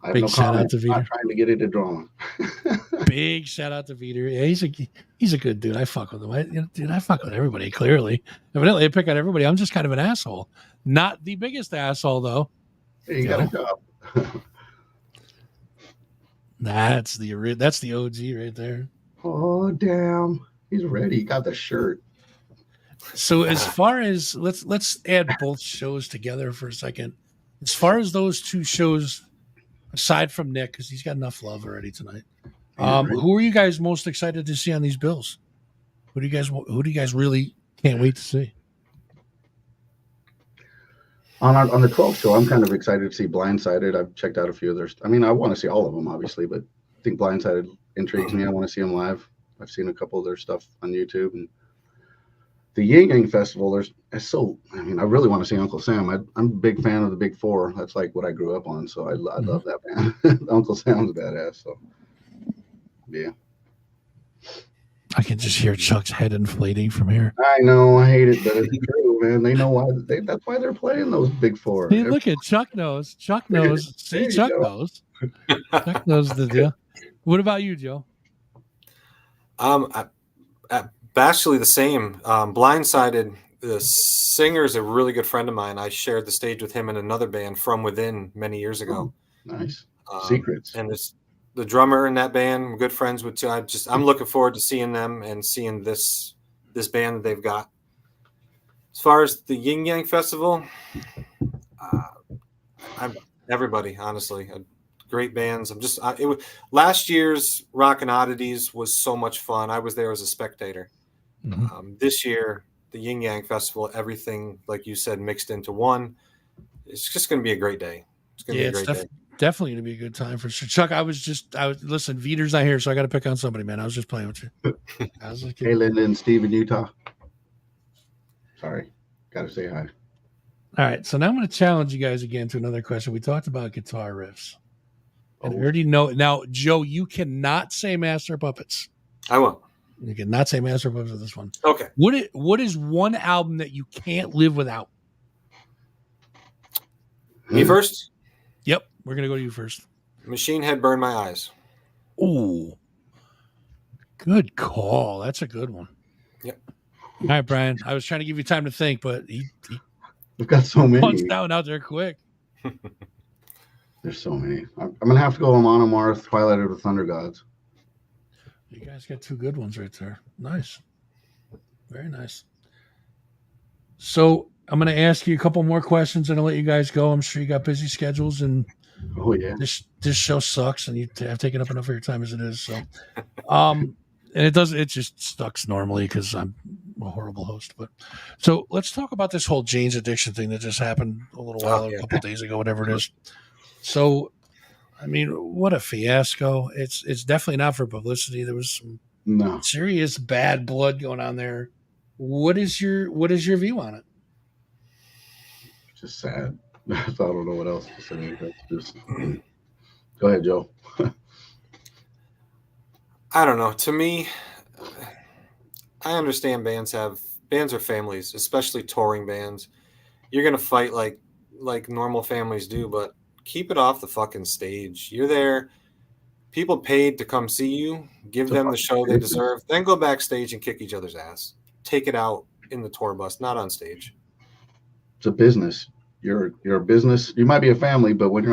I have Big no shout out comment. to Veter. Not trying to get into drama. Big shout out to Veter. Yeah, he's a good dude. I fuck with him. I fuck with everybody, clearly. Evidently, I pick on everybody. I'm just kind of an asshole. Not the biggest asshole, though. Hey, you got a job. That's the OG right there. Oh, damn. He's ready. He got the shirt. So as far as let's add both shows together for a second. As far as those two shows, aside from Nick, because he's got enough love already tonight. Who are you guys most excited to see on these bills? Who do you guys really can't wait to see? On the 12th show, I'm kind of excited to see Blindsided. I've checked out a few of their. I mean, I want to see all of them, obviously, but I think Blindsided intrigues me. I want to see them live. I've seen a couple of their stuff on YouTube, and the Yin Yang Festival. I really want to see Uncle Sam. I'm a big fan of the Big Four. That's like what I grew up on, so I love that band. Uncle Sam's badass. So, yeah. I can just hear Chuck's head inflating from here. I know, I hate it, but it's true, man. They know why. That's why they're playing those Big Four. Hey, look at Chuck knows. Chuck knows. See, Chuck knows. Chuck knows the deal. What about you, Joe? Actually, the same. Blindsided. The singer is a really good friend of mine. I shared the stage with him in another band, From Within, many years ago. Nice. Secrets. And it's the drummer in that band. I'm good friends with too. I'm looking forward to seeing them and seeing this band that they've got. As far as the Yin Yang Festival, everybody, honestly, great bands. Last year's Rockin' Oddities was so much fun. I was there as a spectator. Mm-hmm. This year, the Yin Yang Festival, everything, like you said, mixed into one. It's just going to be a great day. It's going to be a great day. Definitely going to be a good time for sure. Chuck, listen, Veter's not here, so I got to pick on somebody, man. I was just playing with you. Hey, Linda and Steve in Utah. Sorry. Got to say hi. All right. So now I'm going to challenge you guys again to another question. We talked about guitar riffs. And I already know. Now, Joe, you cannot say Master of Puppets. I won't. You cannot say Master of Puppets with this one. Okay. What is one album that you can't live without? Me first? Yep. We're going to go to you first. Machine Head Burn My Eyes. Ooh. Good call. That's a good one. Yep. All right, Brian. I was trying to give you time to think, but we've got so many. Punched down out there quick. There's so many. I'm going to have to go Amon Amarth, Twilight of the Thunder Gods. You guys got two good ones right there. Nice. Very nice. So I'm going to ask you a couple more questions and I'll let you guys go. I'm sure you got busy schedules and this show sucks and you have taken up enough of your time as it is. So, and it just sucks normally because I'm a horrible host. But so let's talk about this whole Jane's Addiction thing that just happened a couple of days ago, whatever it is. So, I mean, what a fiasco. It's definitely not for publicity. There was some serious bad blood going on there. What is your view on it? Just sad. I don't know what else to say. That's just go ahead, Joe. I don't know. To me, I understand bands are families, especially touring bands. You're gonna fight like normal families do, but keep it off the fucking stage. You're there. People paid to come see you. Give them the show they deserve. Then go backstage and kick each other's ass. Take it out in the tour bus, not on stage. It's a business. You're a business. You might be a family, but when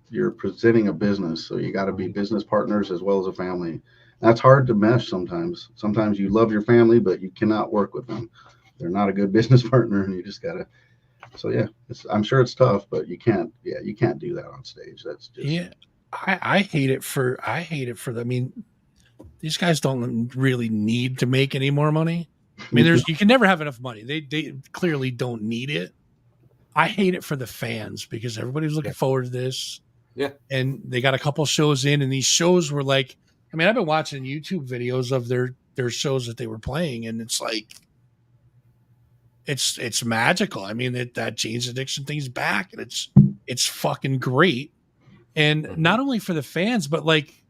you're presenting a business, so you got to be business partners as well as a family. That's hard to mesh sometimes. Sometimes you love your family, but you cannot work with them. They're not a good business partner, and you just gotta. So yeah, I'm sure it's tough, but you can't. Yeah, you can't do that on stage. That's just I hate it for I mean, these guys don't really need to make any more money. I mean, you can never have enough money. They clearly don't need it. I hate it for the fans because everybody's looking forward to this. Yeah. And they got a couple shows in, and these shows were like, I mean, I've been watching YouTube videos of their shows that they were playing, and it's like it's magical. I mean, that Jane's Addiction thing's back, and it's fucking great. And not only for the fans, but like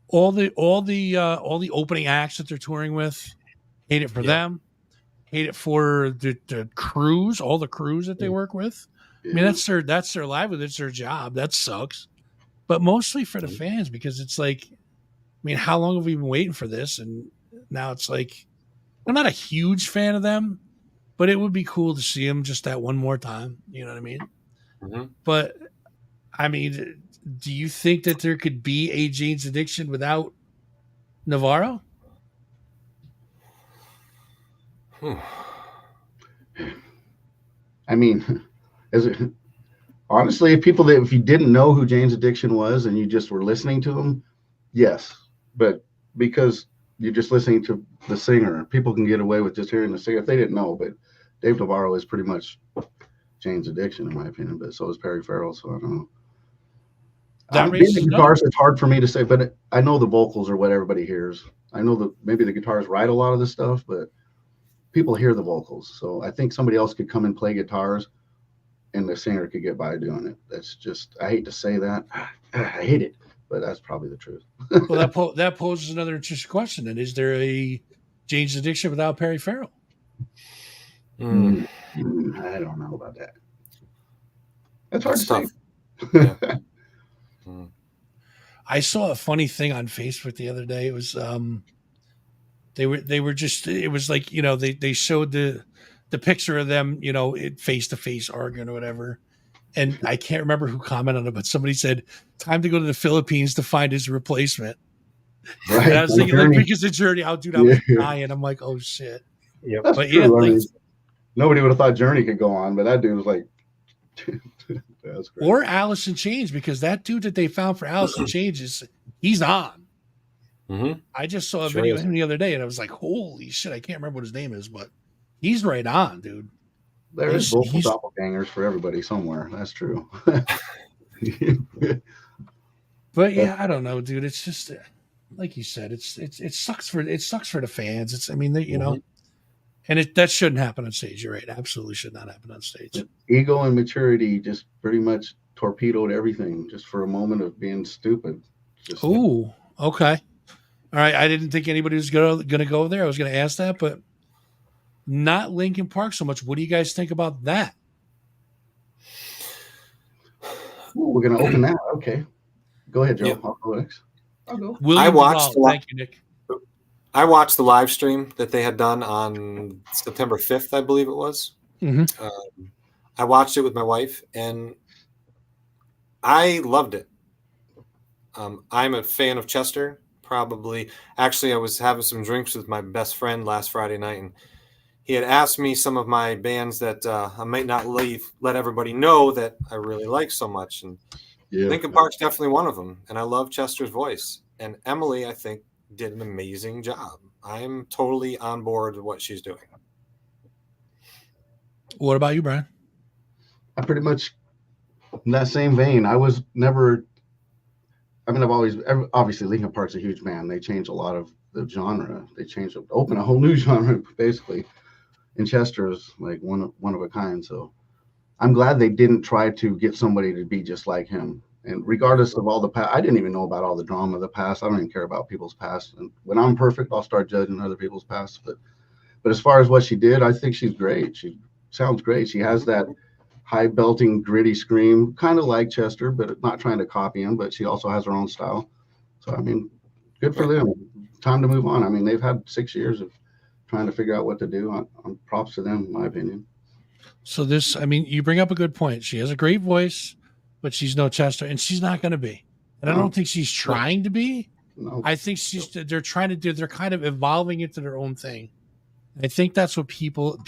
all the opening acts that they're touring with, hate it for them. Hate it for the crews, all the crews that they work with. I mean, that's their livelihood, it's their job. That sucks. But mostly for the fans, because it's like, I mean, how long have we been waiting for this? And now it's like, I'm not a huge fan of them, but it would be cool to see them just that one more time. You know what I mean? Mm-hmm. But I mean, do you think that there could be a Jane's Addiction without Navarro? I mean, is it honestly, if you didn't know who Jane's Addiction was and you just were listening to them, yes. But because you're just listening to the singer, people can get away with just hearing the singer if they didn't know. But Dave Navarro is pretty much Jane's Addiction, in my opinion. But so is Perry Farrell. So I don't know. Being a guitarist, it's hard for me to say, but I know the vocals are what everybody hears. I know that maybe the guitars write a lot of the stuff, but people hear the vocals. So I think somebody else could come and play guitars and the singer could get by doing it. That's just, I hate to say that. I hate it, but that's probably the truth. Well, that poses another interesting question. And is there a Jane's Addiction without Perry Farrell? I don't know about that. That's hard to say. Yeah. I saw a funny thing on Facebook the other day. It was they were just, it was like, you know, they showed the picture of them, you know, face to face arguing or whatever. And I can't remember who commented on it, but somebody said, "Time to go to the Philippines to find his replacement." Right. And I was thinking, like, because the journey, dude, I was dying. I'm like, oh shit. Yeah, that's true. Yeah, like, nobody would have thought Journey could go on, but that dude was like, that's great. Or Alice in Chains, because that dude that they found for Alice in Chains he's on. Mm-hmm. I just saw a video of him the other day, and I was like, holy shit, I can't remember what his name is, but he's right on, dude. There's vocal doppelgangers for everybody somewhere. That's true. But yeah, I don't know, dude. It's just like you said. It sucks for the fans. It's, I mean, you know, and that shouldn't happen on stage. You're right. Absolutely should not happen on stage. Ego and maturity just pretty much torpedoed everything just for a moment of being stupid. Ooh, okay. All right. I didn't think anybody was gonna go there. I was gonna ask that, but not Linkin Park so much. What do you guys think about that? Ooh, we're gonna open that. Okay, go ahead, Joe. I'll go next. I'll go. I watched. Thank you, Nick. I watched the live stream that they had done on September 5th, I believe it was. Mm-hmm. I watched it with my wife, and I loved it. I'm a fan of Chester. Probably, actually, I was having some drinks with my best friend last Friday night, and he had asked me some of my bands that I might not let everybody know that I really like so much. And Linkin Park's definitely one of them. And I love Chester's voice. And Emily, I think, did an amazing job. I'm totally on board with what she's doing. What about you, Brian? I pretty much, in that same vein, I was never, I mean, obviously Linkin Park's a huge band. They changed a lot of the genre. They opened a whole new genre, basically. And Chester is like one of a kind. So I'm glad they didn't try to get somebody to be just like him. And regardless of all the past, I didn't even know about all the drama of the past. I don't even care about people's past. And when I'm perfect, I'll start judging other people's past. But as far as what she did, I think she's great. She sounds great. She has that high belting, gritty scream, kind of like Chester, but not trying to copy him. But she also has her own style. So, I mean, good for them. Time to move on. I mean, they've had 6 years of trying to figure out what to do. On props to them, in my opinion. So this, I mean, you bring up a good point. She has a great voice, but she's no Chester, and she's not going to be. And I don't think she's trying to be. No. I think they're trying to do. They're kind of evolving into their own thing. I think that's what people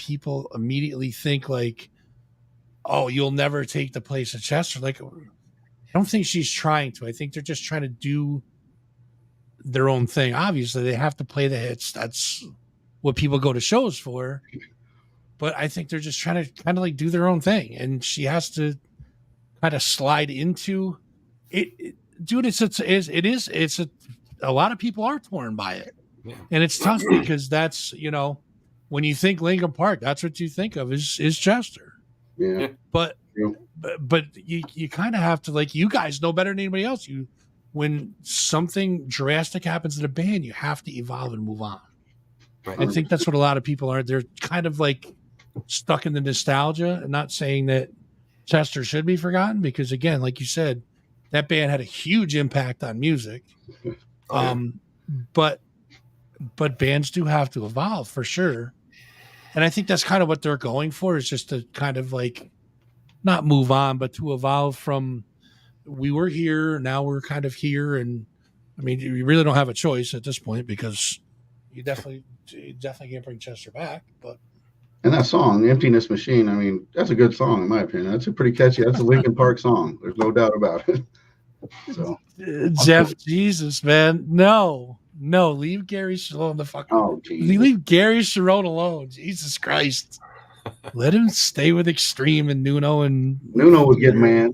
immediately think, like, oh, you'll never take the place of Chester. Like, I don't think she's trying to. I think they're just trying to do their own thing. Obviously, they have to play the hits. That's what people go to shows for. But I think they're just trying to kind of like do their own thing, and she has to kind of slide into it. Dude, it's a lot of people are torn by it, and it's tough because that's when you think Linkin Park, that's what you think of is Chester. Yeah, but you kind of have to, like, you guys know better than anybody else. When something drastic happens in a band, you have to evolve and move on. Right. I think that's what a lot of people are. They're kind of like stuck in the nostalgia, and not saying that Chester should be forgotten, because again, like you said, that band had a huge impact on music. But bands do have to evolve for sure. And I think that's kind of what they're going for, is just to kind of like not move on, but to evolve from, we were here, now we're kind of here. And I mean, you really don't have a choice at this point, because you definitely can't bring Chester back. And that song, Emptiness Machine, I mean, that's a good song in my opinion. That's a pretty catchy, that's a Linkin Park song. There's no doubt about it. So Jeff, Jesus, man. No, leave Gary Sharon the fuck. Oh, geez. Leave Gary Sharon alone. Jesus Christ. Let him stay with Extreme and Nuno. And Nuno would get mad.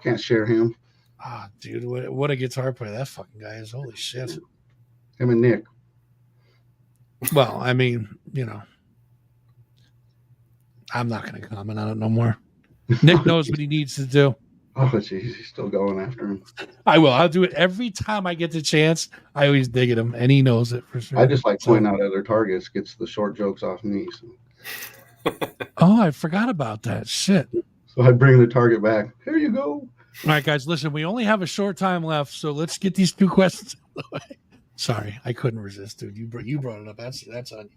Can't share him. Ah, dude, what a guitar player that fucking guy is. Holy shit. Him and Nick. Well, I mean, I'm not going to comment on it no more. Nick knows what he needs to do. Oh, jeez, he's still going after him. I will. I'll do it every time I get the chance. I always dig at him, and he knows it for sure. I just like pointing out other targets, gets the short jokes off me. So. Oh, I forgot about that. Shit. So I bring the target back. Here you go. All right, guys, listen, we only have a short time left, so let's get these two questions out of the way. Sorry, I couldn't resist, dude. You brought it up. That's on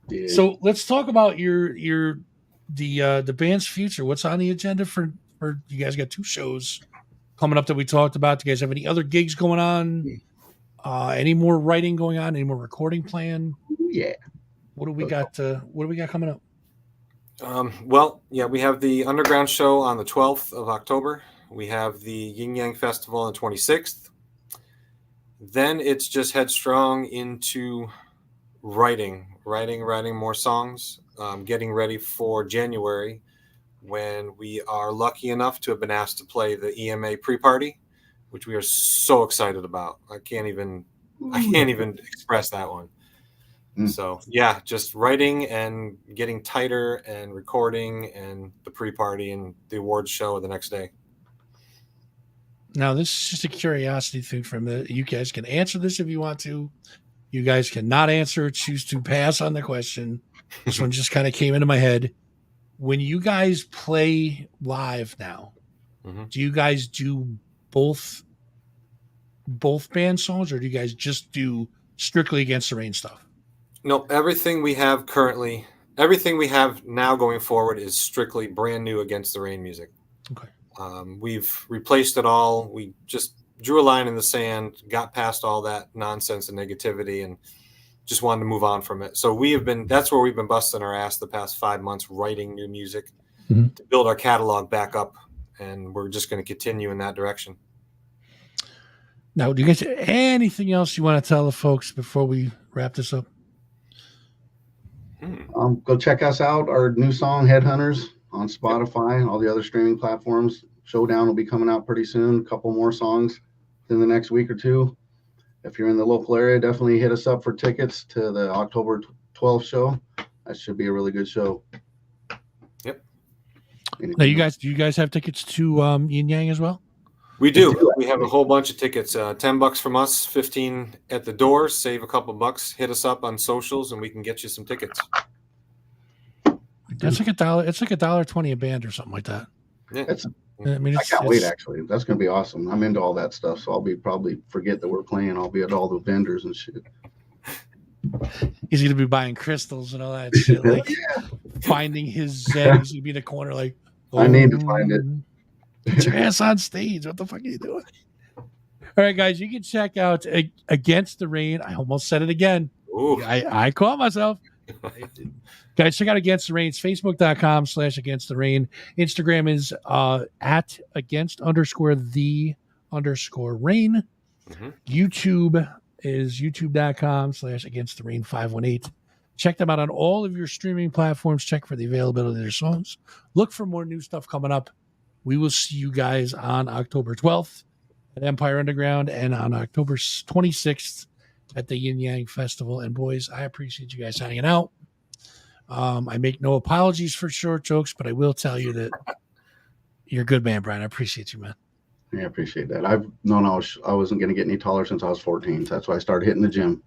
you. Yeah. So let's talk about the band's future. What's on the agenda for you guys? Got 2 shows coming up that we talked about. Do you guys have any other gigs going on? Any more writing going on? Any more recording plan? Yeah. What do we got coming up? Well, yeah, we have the Underground show on the 12th of October. We have the Yin Yang Festival on the 26th. Then it's just headstrong into writing more songs, getting ready for January, when we are lucky enough to have been asked to play the EMA pre-party, which we are so excited about. I can't even express that one. So yeah, just writing and getting tighter and recording and the pre-party and the awards show the next day. Now, this is just a curiosity thing you guys can answer this if you want to. You guys cannot answer, choose to pass on the question. This one just kind of came into my head. When you guys play live now, do you guys do both band songs, or do you guys just do strictly Against the Rain stuff? No, everything we have now going forward is strictly brand new Against the Rain music. Okay. We've replaced it all. We just drew a line in the sand, got past all that nonsense and negativity, and just wanted to move on from it. So that's where we've been busting our ass the past 5 months, writing new music to build our catalog back up. And we're just going to continue in that direction. Now, do you guys have anything else you want to tell the folks before we wrap this up? Go check us out. Our new song, Headhunters, on Spotify and all the other streaming platforms. Showdown will be coming out pretty soon. A couple more songs in the next week or 2. If you're in the local area, definitely hit us up for tickets to the October 12th show. That should be a really good show. Yep. Now, do you guys have tickets to Yin Yang as well? We do. We have a whole bunch of tickets. $10 from us, 15 at the door. Save a couple bucks. Hit us up on socials, and we can get you some tickets. That's like $1. It's like $1.20 a band or something like that. Yeah. I can't wait. Actually, that's gonna be awesome. I'm into all that stuff, so I'll probably forget that we're playing. I'll be at all the vendors and shit. He's gonna be buying crystals and all that shit, like finding his Zen. He's gonna be in the corner, like, I need to find it. Get your ass on stage. What the fuck are you doing? All right, guys, you can check out Against the Rain. I almost said it again. Ooh. I caught myself. Guys, check out Against the Rain. It's Facebook.com/Against the Rain. Instagram is at against_the_rain. YouTube is youtube.com/Against the Rain 518. Check them out on all of your streaming platforms. Check for the availability of their songs. Look for more new stuff coming up. We will see you guys on October 12th at Empire Underground and on October 26th at the Yin Yang Festival. And boys, I appreciate you guys hanging out. I make no apologies for short jokes, but I will tell you that you're a good man, Brian. I appreciate you, man. Yeah, I appreciate that. I've known I wasn't going to get any taller since I was 14. So that's why I started hitting the gym.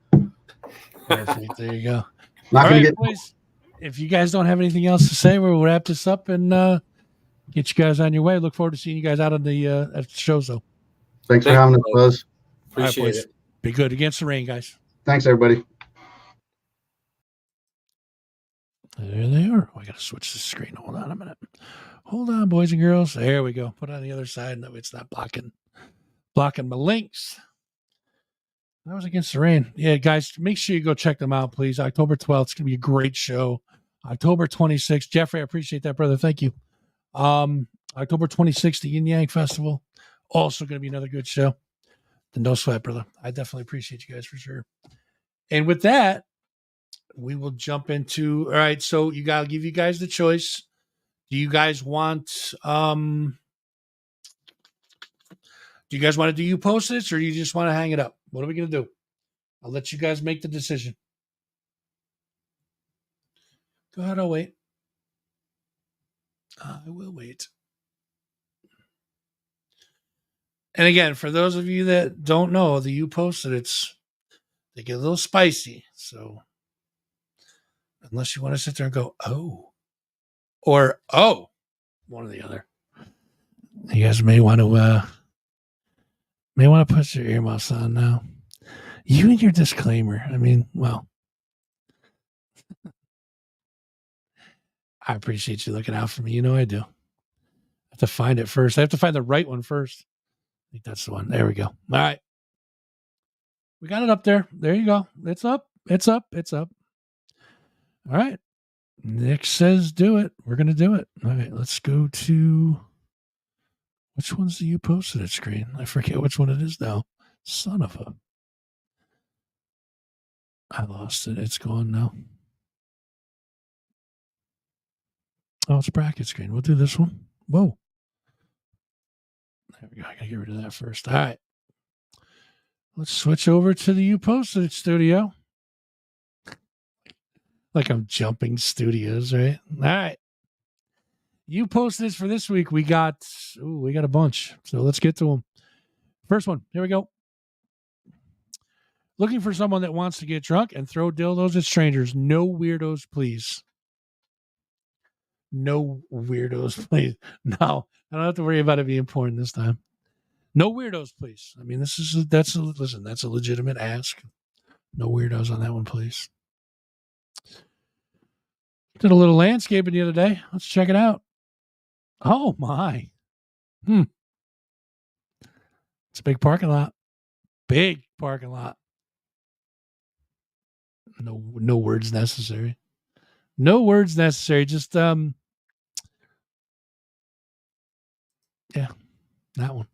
Perfect. There you go. Not going to get. Boys, if you guys don't have anything else to say, we'll wrap this up and get you guys on your way. Look forward to seeing you guys out on the at the shows, though. Thanks for having us, Buzz. Appreciate it. Be good. Against the Rain, guys. Thanks, everybody. There they are. I got to switch the screen. Hold on a minute. Hold on, boys and girls. There we go. Put it on the other side. No, it's not blocking my links. That was Against the Rain. Yeah, guys, make sure you go check them out, please. October 12th. It's going to be a great show. October 26th. Jeffrey, I appreciate that, brother. Thank you. October 26th, the Yin Yang Festival. Also going to be another good show. The No Sweat, brother. I definitely appreciate you guys for sure. And with that, we will jump into, all right, so I'll give you guys the choice. Do you guys want to do you post this or do you just want to hang it up? What are we going to do? I'll let you guys make the decision. Go ahead, I'll wait. I will wait. And again, for those of you that don't know, the you posted, they get a little spicy. So unless you want to sit there and go, oh, or oh, one or the other, you guys may want to put your earmuffs on now. You and your disclaimer. I mean, well, I appreciate you looking out for me. You know I do. I have to find it first. I have to find the right one first. I think that's the one. There we go. All right. We got it up there. There you go. It's up. It's up. It's up. All right. Nick says do it. We're going to do it. All right. Let's go to, which one's the you posted it screen? I forget which one it is now. Son of a. I lost it. It's gone now. Oh, it's bracket screen. We'll do this one. Whoa. There we go. I got to get rid of that first. All right. Let's switch over to the you posted it studio. Like I'm jumping studios, right? All right. You posted this for this week. We got a bunch. So let's get to them. First one. Here we go. Looking for someone that wants to get drunk and throw dildos at strangers. No weirdos, please. No weirdos, please. No, I don't have to worry about it being porn this time. No weirdos, please. I mean, that's a legitimate ask. No weirdos on that one, please. Did a little landscaping the other day. Let's check it out. Oh my. It's a big parking lot. Big parking lot. No words necessary. No words necessary. Just yeah, that one.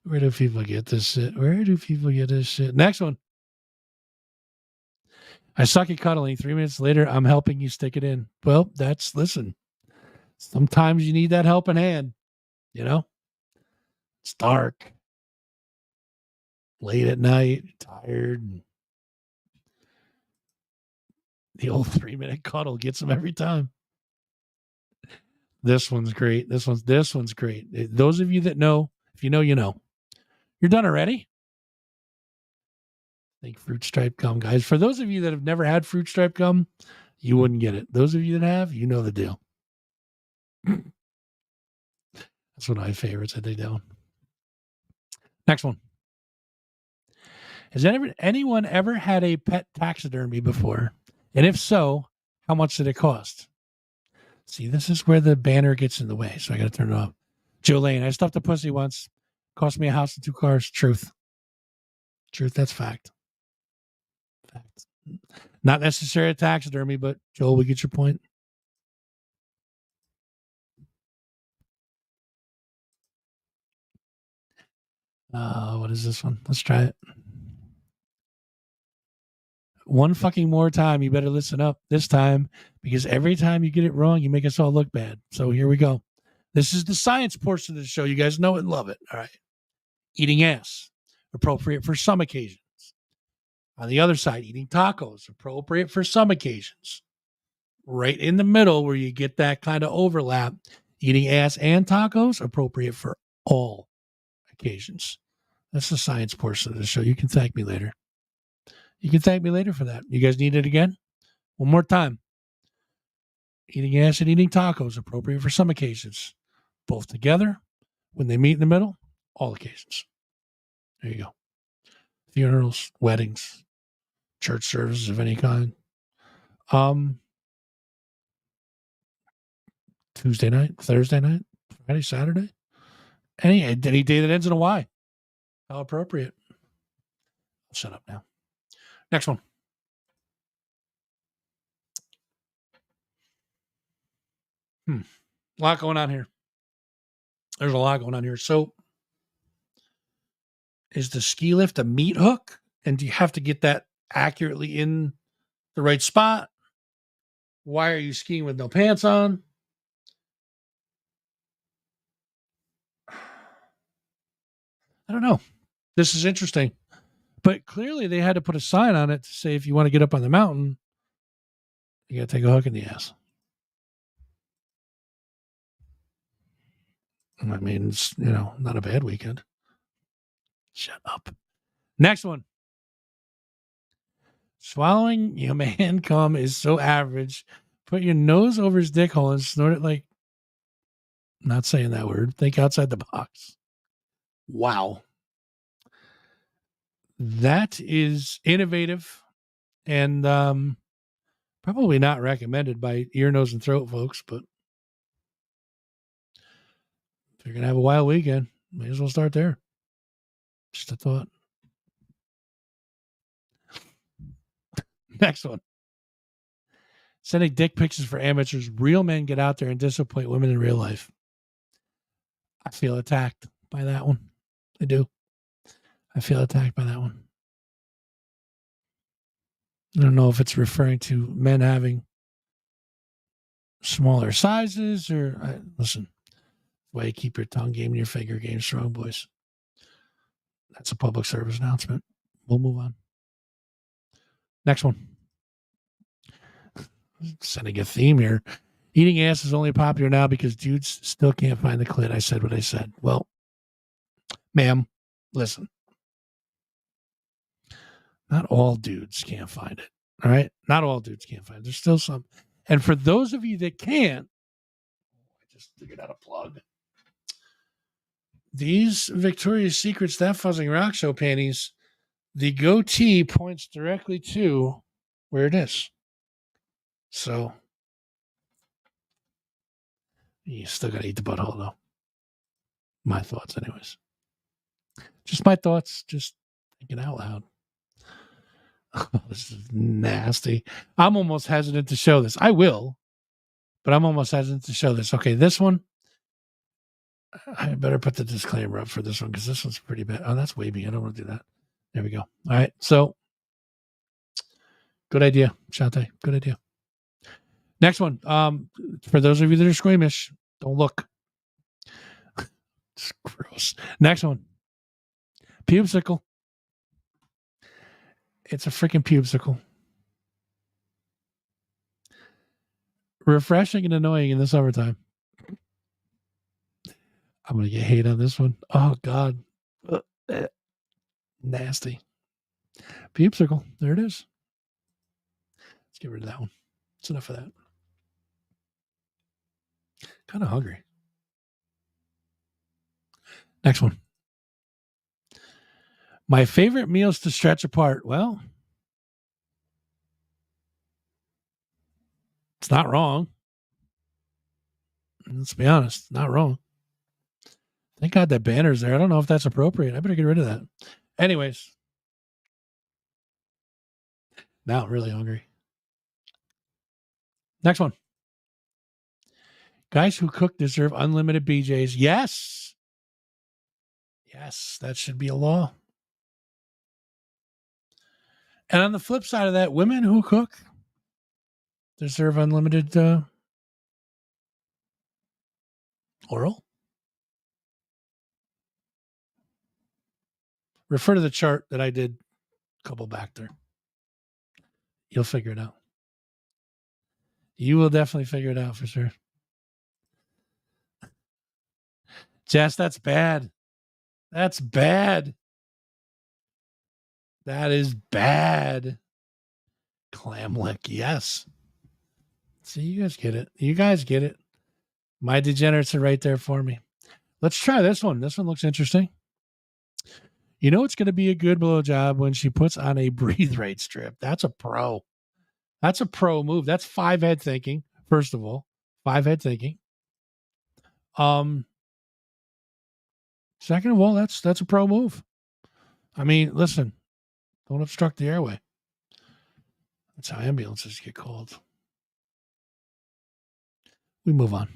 Where do people get this shit? Next one. I suck at cuddling. 3 minutes later, I'm helping you stick it in. Well, listen. Sometimes you need that helping hand. You know? It's dark. Late at night, tired. The old 3-minute cuddle gets them every time. This one's great. This one's great. Those of you that know, if you know, you know. You're done already? Think fruit stripe gum, guys. For those of you that have never had fruit stripe gum, you wouldn't get it. Those of you that have, you know the deal. That's one of my favorites. I think that one. Next one. Has anyone ever had a pet taxidermy before? And if so, how much did it cost? See, this is where the banner gets in the way, so I got to turn it off. Jolene, I stuffed a pussy once. Cost me a house and 2 cars. Truth. That's fact. Not necessarily taxidermy, but Joel, we get your point. What is this one? Let's try it. One fucking more time. You better listen up this time, because every time you get it wrong, you make us all look bad. So here we go. This is the science portion of the show. You guys know it and love it. All right. Eating ass, appropriate for some occasions. On the other side, eating tacos, appropriate for some occasions. Right in the middle, where you get that kind of overlap, eating ass and tacos, appropriate for all occasions. That's the science portion of the show. You can thank me later. You can thank me later for that. You guys need it again? One more time. Eating ass and eating tacos, appropriate for some occasions. Both together, when they meet in the middle, all occasions. There you go. Funerals, weddings, church services of any kind. Tuesday night, Thursday night, Friday, Saturday. Any day that ends in a Y. How appropriate. I'll shut up now. Next one. A lot going on here. There's a lot going on here. So, is the ski lift a meat hook? And do you have to get that accurately in the right spot? Why are you skiing with no pants on? I don't know. This is interesting. But clearly they had to put a sign on it to say, if you want to get up on the mountain, you got to take a hook in the ass. I mean, it's, not a bad weekend. Shut up. Next one. Swallowing your man cum is so average. Put your nose over his dick hole and snort it like, not saying that word. Think outside the box. Wow. That is innovative and probably not recommended by ear, nose, and throat folks, but if you're going to have a wild weekend, may as well start there. Just a thought. Next one. Sending dick pics for amateurs. Real men get out there and disappoint women in real life. I feel attacked by that one. I do. I feel attacked by that one. I don't know if it's referring to men having smaller sizes or... listen, the way you keep your tongue game and your finger game strong, boys. That's a public service announcement. We'll move on. Next one. Sending a theme here. Eating ass is only popular now because dudes still can't find the clit. I said what I said. Well, ma'am, listen. Not all dudes can't find it. All right? Not all dudes can't find it. There's still some. And for those of you that can't, I just figured out a plug. These Victoria's Secret That Fuzzing Rock Show panties, the goatee points directly to where it is. So, you still got to eat the butthole, though. My thoughts, anyways. Just my thoughts, just thinking out loud. Oh, this is nasty. I'm almost hesitant to show this. I will, but I'm almost hesitant to show this. Okay, this one, I better put the disclaimer up for this one because this one's pretty bad. Oh, that's wavy. I don't want to do that. There we go. All right, so good idea, Shante. Good idea. Next one. For those of you that are squeamish, don't look. It's gross. Next one. Pubesicle. It's a freaking pubesicle. Refreshing and annoying in the summertime. I'm going to get hate on this one. Oh, God. Nasty. Pubesicle. There it is. Let's get rid of that one. That's enough of that. Kind of hungry. Next one. My favorite meals to stretch apart. Well, it's not wrong. Let's be honest. Not wrong. Thank God that banner's there. I don't know if that's appropriate. I better get rid of that. Anyways. Now I'm really hungry. Next one. Guys who cook deserve unlimited BJs. Yes. Yes, that should be a law. And on the flip side of that, women who cook deserve unlimited oral. Refer to the chart that I did a couple back there. You'll figure it out. You will definitely figure it out for sure. Jess, that's bad. That's bad. That is bad. Clam lick, yes. See, you guys get it. You guys get it. My degenerates are right there for me. Let's try this one. This one looks interesting. You know it's going to be a good blowjob when she puts on a breathe right strip. That's a pro. That's a pro move. That's 5 head thinking, first of all. 5 head thinking. Second of all, that's a pro move. I mean, listen, don't obstruct the airway. That's how ambulances get called. We move on.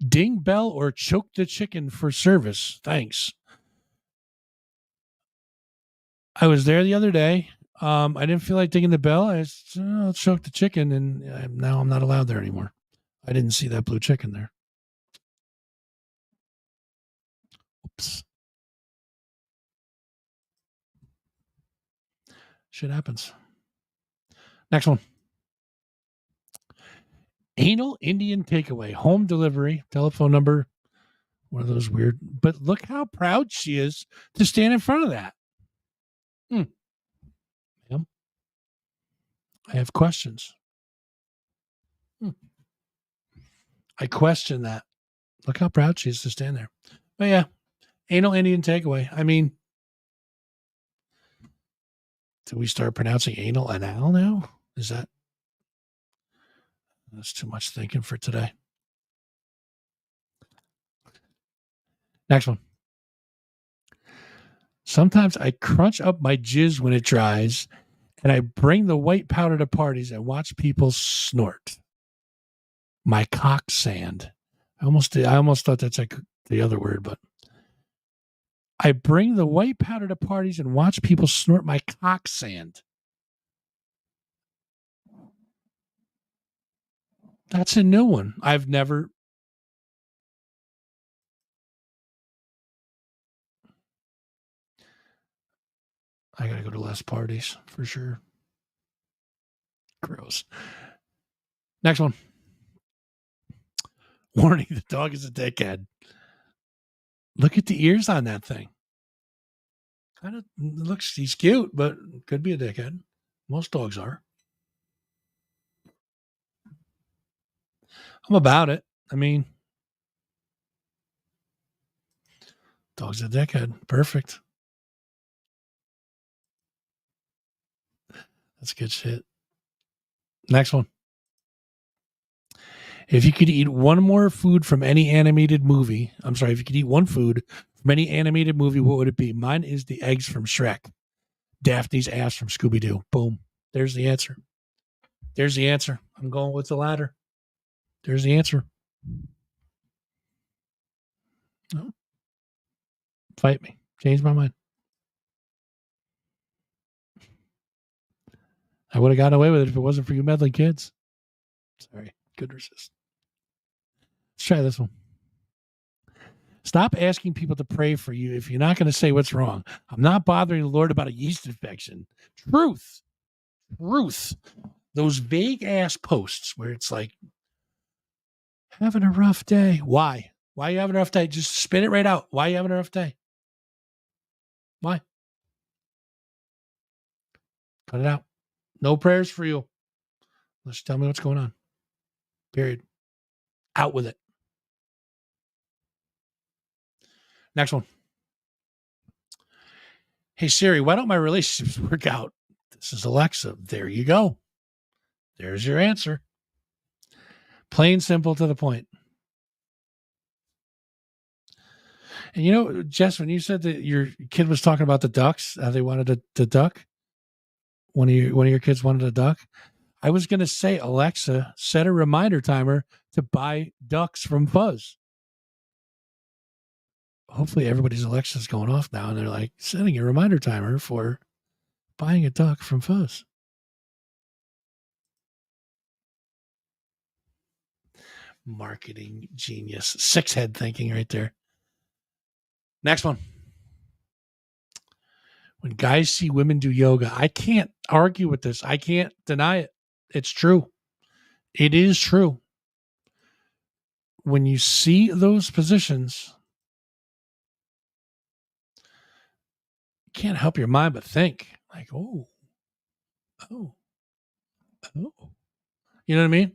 Ding bell or choke the chicken for service. Thanks. I was there the other day. I didn't feel like dinging the bell. I just, I'll choke the chicken, and now I'm not allowed there anymore. I didn't see that blue chicken there. Oops. Shit happens. Next one. Anal Indian takeaway, home delivery, telephone number, one of those weird. But look how proud she is to stand in front of that. Ma'am, I have questions. I question that. Look how proud she is to stand there. But yeah, anal Indian takeaway. I mean, do we start pronouncing anal anal now? That's too much thinking for today. Next one. Sometimes I crunch up my jizz when it dries, and I bring the white powder to parties and watch people snort. My cock sand. I almost thought that's like the other word, but I bring the white powder to parties and watch people snort my cock sand. That's a new one. I've never. I gotta go to less parties for sure. Gross. Next one. Warning, the dog is a dickhead. Look at the ears on that thing. Kind of looks, he's cute, but could be a dickhead. Most dogs are. I'm about it. I mean, dog's a dickhead. Perfect. That's good shit. Next one. If you could eat one more food from any animated movie, if you could eat one food from any animated movie, what would it be? Mine is the eggs from Shrek. Daphne's ass from Scooby-Doo. Boom. There's the answer. There's the answer. I'm going with the latter. There's the answer. No. Fight me. Change my mind. I would have gotten away with it if it wasn't for you meddling kids. Sorry. Could resist. Let's try this one. Stop asking people to pray for you if you're not going to say what's wrong. I'm not bothering the Lord about a yeast infection. Truth. Those vague ass posts where it's like, having a rough day. Why? Why are you having a rough day? Just spit it right out. Why are you having a rough day? Why? Cut it out. No prayers for you. Let's tell me what's going on. Period. Out with it. Next one. Hey, Siri, why don't my relationships work out? This is Alexa. There you go. There's your answer. Plain, simple, to the point. And Jess, when you said that your kid was talking about the ducks, how they wanted to duck, one of your kids wanted a duck. I was going to say, Alexa, set a reminder timer to buy ducks from Fuzz. Hopefully everybody's Alexa's going off now and they're like setting a reminder timer for buying a duck from Fuzz. Marketing genius. Six head thinking right there. Next one. When guys see women do yoga, I can't argue with this. I can't deny it. It's true. It is true. When you see those positions, you can't help your mind but think like, oh. You know what I mean?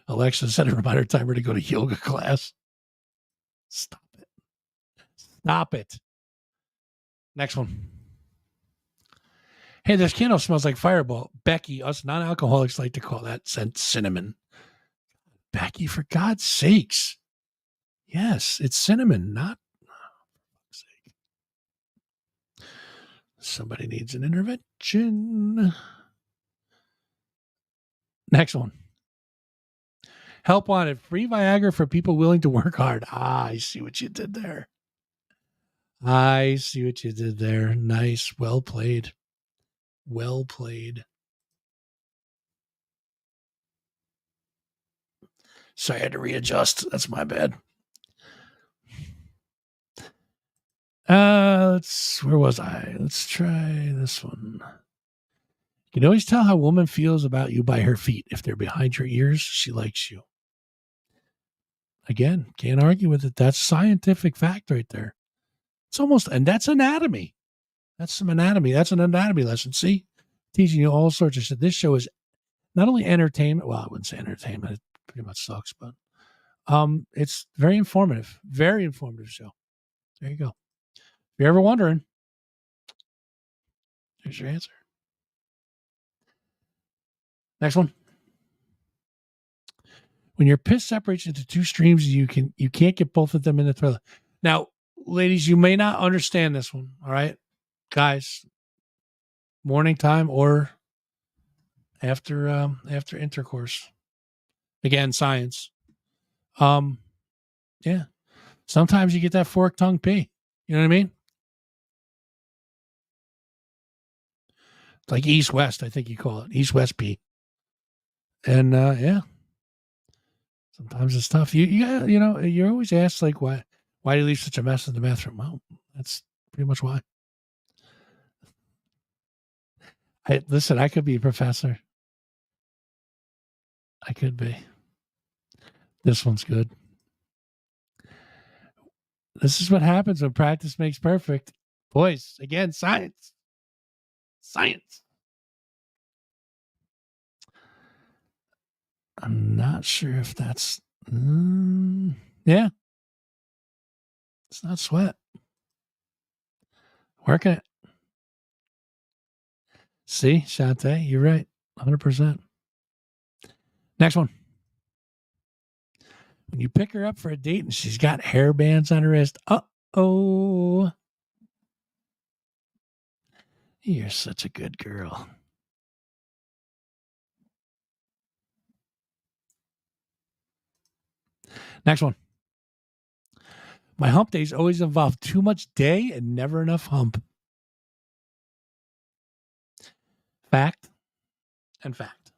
Alexa, set a reminder timer to go to yoga class. Stop it. Stop it. Next one. Hey, this candle smells like Fireball. Becky, us non-alcoholics like to call that scent cinnamon. Becky, for God's sakes. Yes, it's cinnamon, not. Somebody needs an intervention. Next one. Help wanted. Free Viagra for people willing to work hard. I see what you did there. Nice. Well played. Well played. So I had to readjust. That's my bad. Where was I? Let's try this one. You can always tell how a woman feels about you by her feet. If they're behind your ears, she likes you. Again, can't argue with it. That's scientific fact right there. It's almost, and that's anatomy. That's some anatomy. That's an anatomy lesson. See, teaching you all sorts of shit. This show is not only entertainment. Well, I wouldn't say entertainment. It pretty much sucks, but it's very informative. Very informative show. There you go. If you're ever wondering, there's your answer. Next one. When your piss separates into two streams, you can't get both of them in the toilet. Now, ladies, you may not understand this one. All right, guys, morning time or after intercourse. Again, science. Yeah. Sometimes you get that fork tongue pee. You know what I mean? It's like east west, I think you call it east west pee. And yeah. Sometimes it's tough. You're always asked like why do you leave such a mess in the bathroom? Well, that's pretty much why. Listen, I could be a professor. I could be. This one's good. This is what happens when practice makes perfect. Boys, again, science. Science. I'm not sure if that's... yeah. It's not sweat. Working it. See, Shantae, you're right. 100%. Next one. When you pick her up for a date and she's got hair bands on her wrist, uh-oh. You're such a good girl. Next one. My hump days always involve too much day and never enough hump. Fact and fact.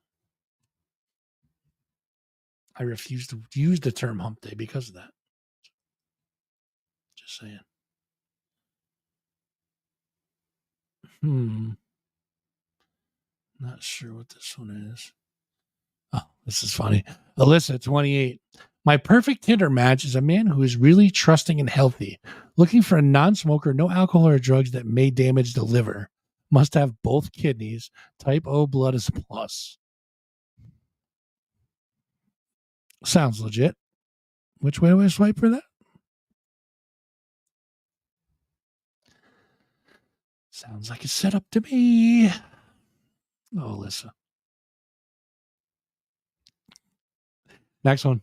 I refuse to use the term hump day because of that. Just saying. Not sure what this one is. Oh, this is funny. Alyssa, 28. My perfect Tinder match is a man who is really trusting and healthy, looking for a non-smoker, no alcohol or drugs that may damage the liver. Must have both kidneys. Type O blood is a plus. Sounds legit. Which way do I swipe for that? Sounds like it's set up to me. Oh, Alyssa. Next one.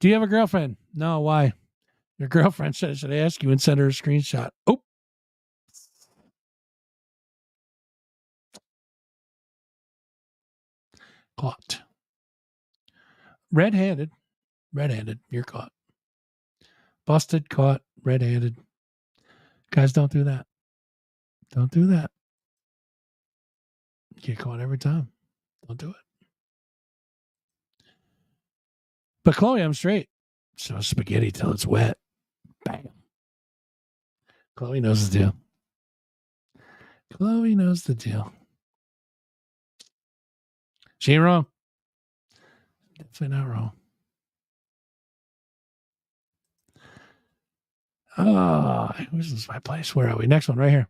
Do you have a girlfriend? No. Why? Your girlfriend said I should ask you and send her a screenshot. Oh. Caught. Red-handed. Red-handed. You're caught. Busted, caught, red-handed. Guys, don't do that. Don't do that. You get caught every time. Don't do it. But Chloe, I'm straight. So spaghetti till it's wet. Bam. Chloe knows the deal. Chloe knows the deal. She ain't wrong. Definitely not wrong. Oh, this is my place. Where are we? Next one right here.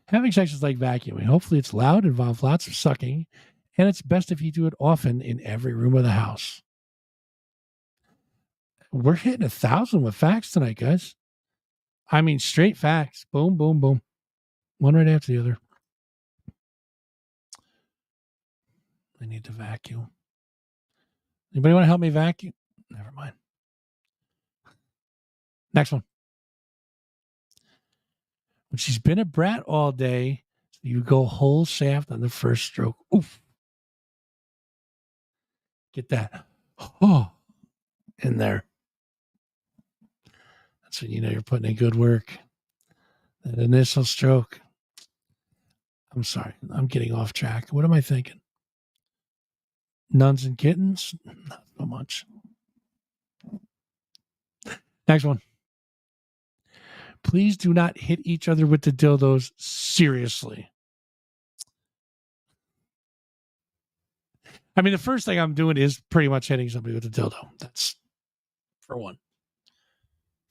Having sex is like vacuuming. Hopefully it's loud, involves lots of sucking, and it's best if you do it often in every room of the house. We're hitting 1,000 with facts tonight, guys. I mean, straight facts. Boom, boom, boom. One right after the other. I need to vacuum. Anybody want to help me vacuum? Never mind. Next one. When she's been a brat all day, you go whole shaft on the first stroke. Oof. Get that. Oh, in there. That's when you know you're putting in good work. That initial stroke. I'm sorry. I'm getting off track. What am I thinking? Nuns and kittens? Not so much. Next one. Please do not hit each other with the dildos. Seriously. I mean, the first thing I'm doing is pretty much hitting somebody with a dildo. That's for one.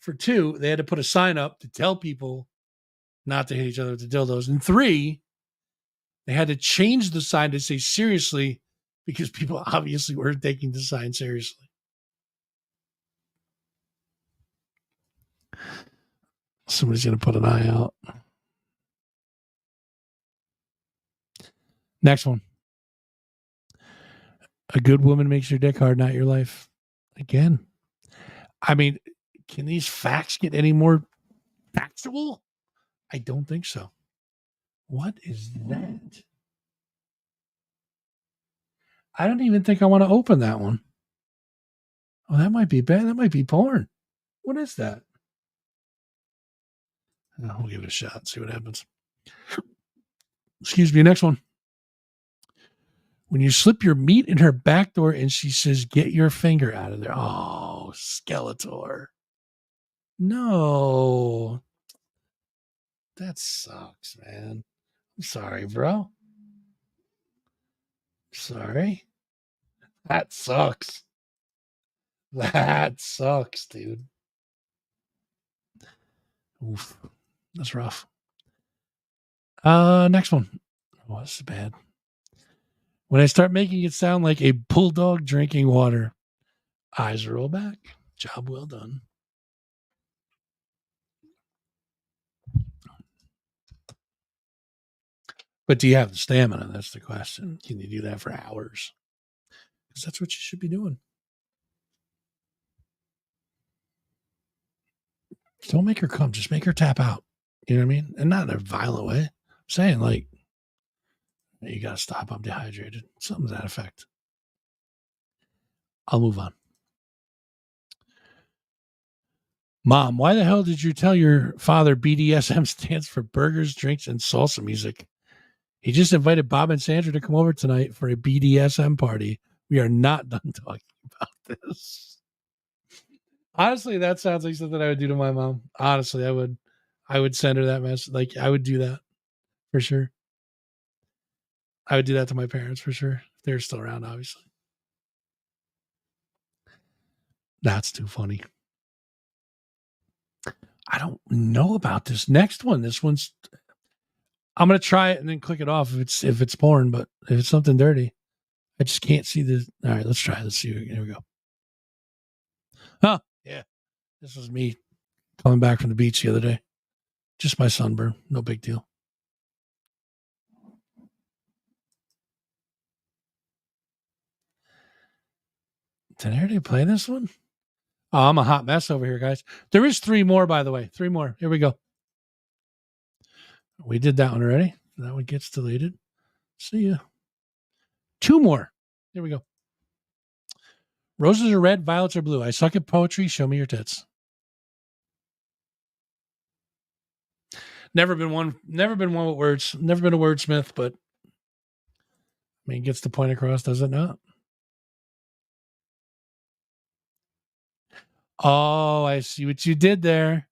For two, they had to put a sign up to tell people not to hit each other with the dildos. And three, they had to change the sign to say seriously because people obviously weren't taking the sign seriously. Somebody's going to put an eye out. Next one. A good woman makes your dick hard, not your life. Again. I mean, can these facts get any more factual? I don't think so. What is that? I don't even think I want to open that one. Oh, that might be bad. That might be porn. What is that? Oh, we'll give it a shot. See what happens. Excuse me. Next one. When you slip your meat in her back door and she says, get your finger out of there. Oh, Skeletor. No. That sucks, man. I'm sorry, bro. Sorry. That sucks. That sucks, dude. Oof. That's rough. Next one. Oh, this is bad. When I start making it sound like a bulldog drinking water, eyes roll back. Job well done. But do you have the stamina? That's the question. Can you do that for hours? Because that's what you should be doing. Don't make her come. Just make her tap out. You know what I mean? And not in a violent way. I'm saying, like, you got to stop. I'm dehydrated. Something to that effect. I'll move on. Mom, why the hell did you tell your father BDSM stands for burgers, drinks, and salsa music? He just invited Bob and Sandra to come over tonight for a BDSM party. We are not done talking about this. Honestly, that sounds like something I would do to my mom. Honestly, I would send her that message. Like, I would do that for sure. I would do that to my parents for sure. If they're still around, obviously. That's too funny. I don't know about this next one. This one's, I'm going to try it and then click it off if it's porn, but if it's something dirty, I just can't see the. All right, let's try. Let's see. Here we go. Oh, yeah. This was me coming back from the beach the other day. Just my sunburn. No big deal. Did I already play this one? Oh, I'm a hot mess over here, guys. There is 3 more, by the way. 3 more. Here we go. We did that one already. That one gets deleted. See ya. 2 more. Here we go. Roses are red, violets are blue. I suck at poetry. Show me your tits. Never been one with words. Never been a wordsmith, but I mean, gets the point across, does it not? Oh, I see what you did there.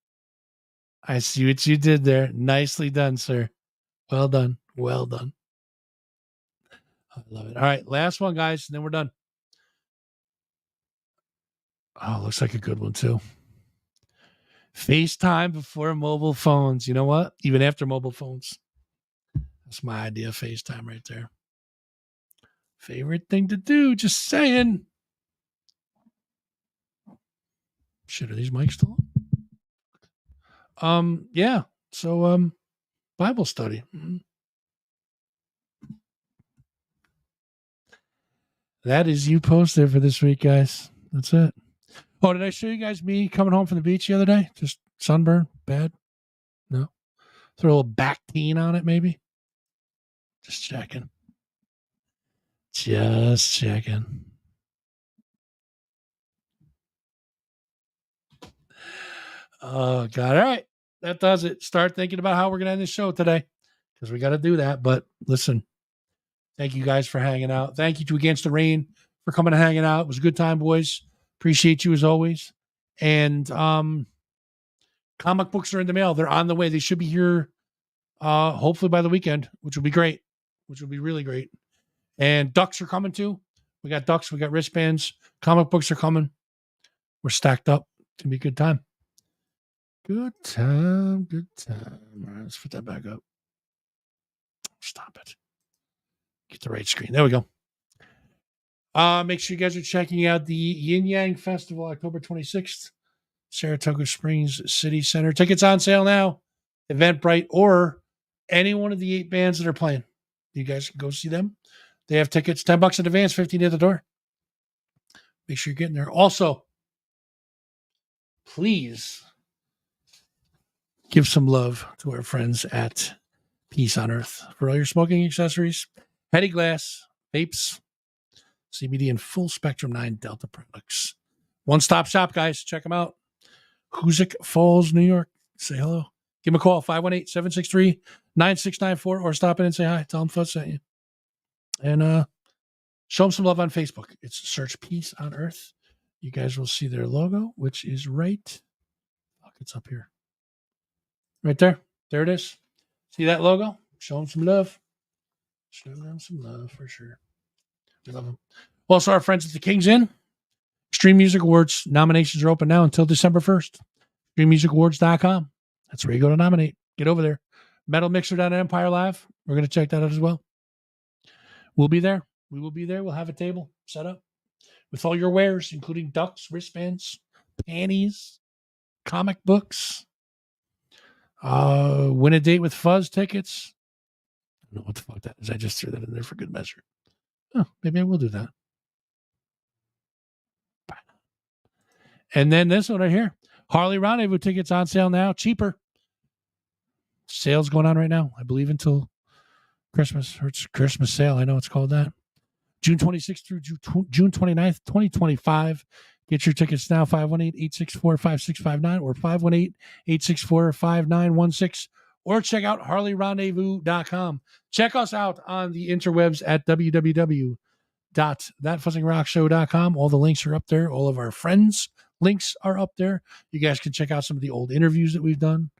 Nicely done, sir. Well done. Well done. I love it. All right, last one, guys, and then we're done. Oh, looks like a good one, too. FaceTime before mobile phones. You know what? Even after mobile phones. That's my idea of FaceTime right there. Favorite thing to do, just saying. Shit, are these mics still on? Yeah. So Bible study. Mm-hmm. That is you posted for this week, guys. That's it. Oh, did I show you guys me coming home from the beach the other day? Just sunburn? Bad? No? Throw a little Bactine on it, maybe? Just checking. Just checking. Oh, God. All right. That does it. Start thinking about how we're going to end the show today because we got to do that. But listen, thank you guys for hanging out. Thank you to Against the Rain for coming and hanging out. It was a good time, boys. Appreciate you as always. And comic books are in the mail. They're on the way. They should be here hopefully by the weekend, which will be great, which will be really great. And ducks are coming too. We got ducks. We got wristbands. Comic books are coming. We're stacked up. It's going to be a good time. Good time. Good time. All right, let's put that back up. Stop it. Get the right screen. There we go. Make sure you guys are checking out the Yin Yang Festival, October 26th, Saratoga Springs City Center. Tickets on sale now. Eventbrite or any one of the 8 bands that are playing. You guys can go see them. They have tickets, $10 in advance, $15 at the door. Make sure you're getting there. Also, please give some love to our friends at Peace on Earth for all your smoking accessories, Heady Glass, vapes, CBD, and full spectrum 9 Delta products. One-stop shop, guys. Check them out. Hoosick Falls, New York. Say hello. Give them a call, 518-763-9694, or stop in and say hi. Tell them Fuzz sent you. And show them some love on Facebook. It's search Peace on Earth. You guys will see their logo, which is right. Fuck, it's up here. Right there. There it is. See that logo? Show them some love. Show them some love for sure. We love them. Also, our friends at the King's Inn. Extreme Music Awards nominations are open now until December 1st. ExtremeMusicAwards.com. That's where you go to nominate. Get over there. Metal Mixer down at Empire Live. We're going to check that out as well. We'll be there. We will be there. We'll have a table set up with all your wares, including ducks, wristbands, panties, comic books, win a date with Fuzz tickets. I don't know what the fuck that is. I just threw that in there for good measure. Oh, maybe I will do that. And then this one right here. Harley Rendezvous tickets on sale now. Cheaper. Sales going on right now. I believe until Christmas. Or it's Christmas sale. I know it's called that. June 26th through June 29th, 2025. Get your tickets now. 518-864-5659 or 518-864-5916. Or check out HarleyRendezvous.com. Check us out on the interwebs at www.thatfuzzingrockshow.com. All the links are up there. All of our friends' links are up there. You guys can check out some of the old interviews that we've done.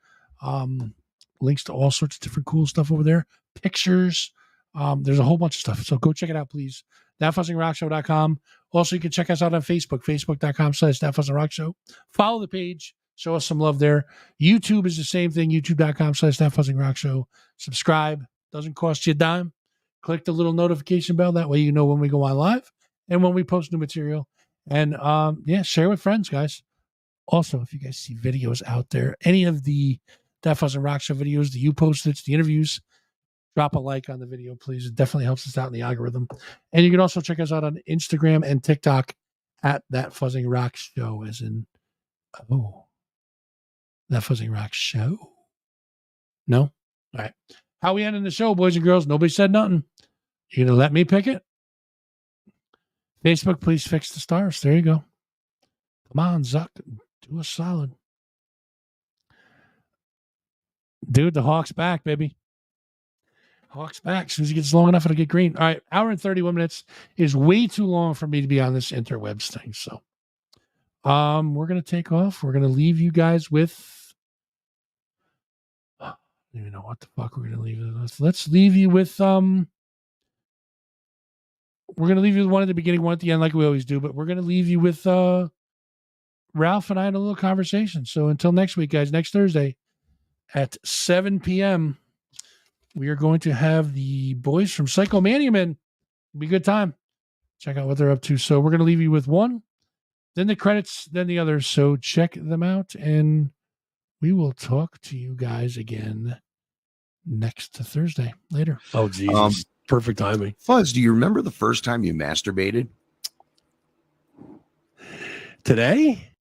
Links to all sorts of different cool stuff over there. Pictures. There's a whole bunch of stuff. So go check it out, please. ThatFuzzingRockShow.com. Also, you can check us out on Facebook, Facebook.com/ThatFuzzingRockShow. Follow the page. Show us some love there. YouTube is the same thing, YouTube.com/ThatFuzzingRockShow. Subscribe. Doesn't cost you a dime. Click the little notification bell. That way you know when we go on live and when we post new material. And share with friends, guys. Also, if you guys see videos out there, any of the That Fuzzing Rock Show videos, the you posted, the interviews, drop a like on the video, please. It definitely helps us out in the algorithm. And you can also check us out on Instagram and TikTok at That Fuzzing Rock Show, as in, That Fuzzing Rock Show. No? All right. How we ending the show, boys and girls? Nobody said nothing. You gonna let me pick it? Facebook, please fix the stars. There you go. Come on, Zuck. Do a solid. Dude, the Hawk's back, baby. Hawk's back. As soon as he gets long enough, it'll get green. All right. Hour and 31 minutes is way too long for me to be on this interwebs thing. So we're going to take off. We're going to leave you guys with, I don't even know what the fuck we're going to leave you with. Let's leave you with, we're going to leave you with one at the beginning, one at the end, like we always do, but we're going to leave you with Ralph and I had a little conversation. So until next week, guys, next Thursday at 7 p.m., we are going to have the boys from Psychomania in. It'll be a good time. Check out what they're up to. So we're going to leave you with one, then the credits, then the others. So check them out, and we will talk to you guys again next Thursday. Later. Oh, Jesus. Perfect timing. Fuzz, do you remember the first time you masturbated? Today?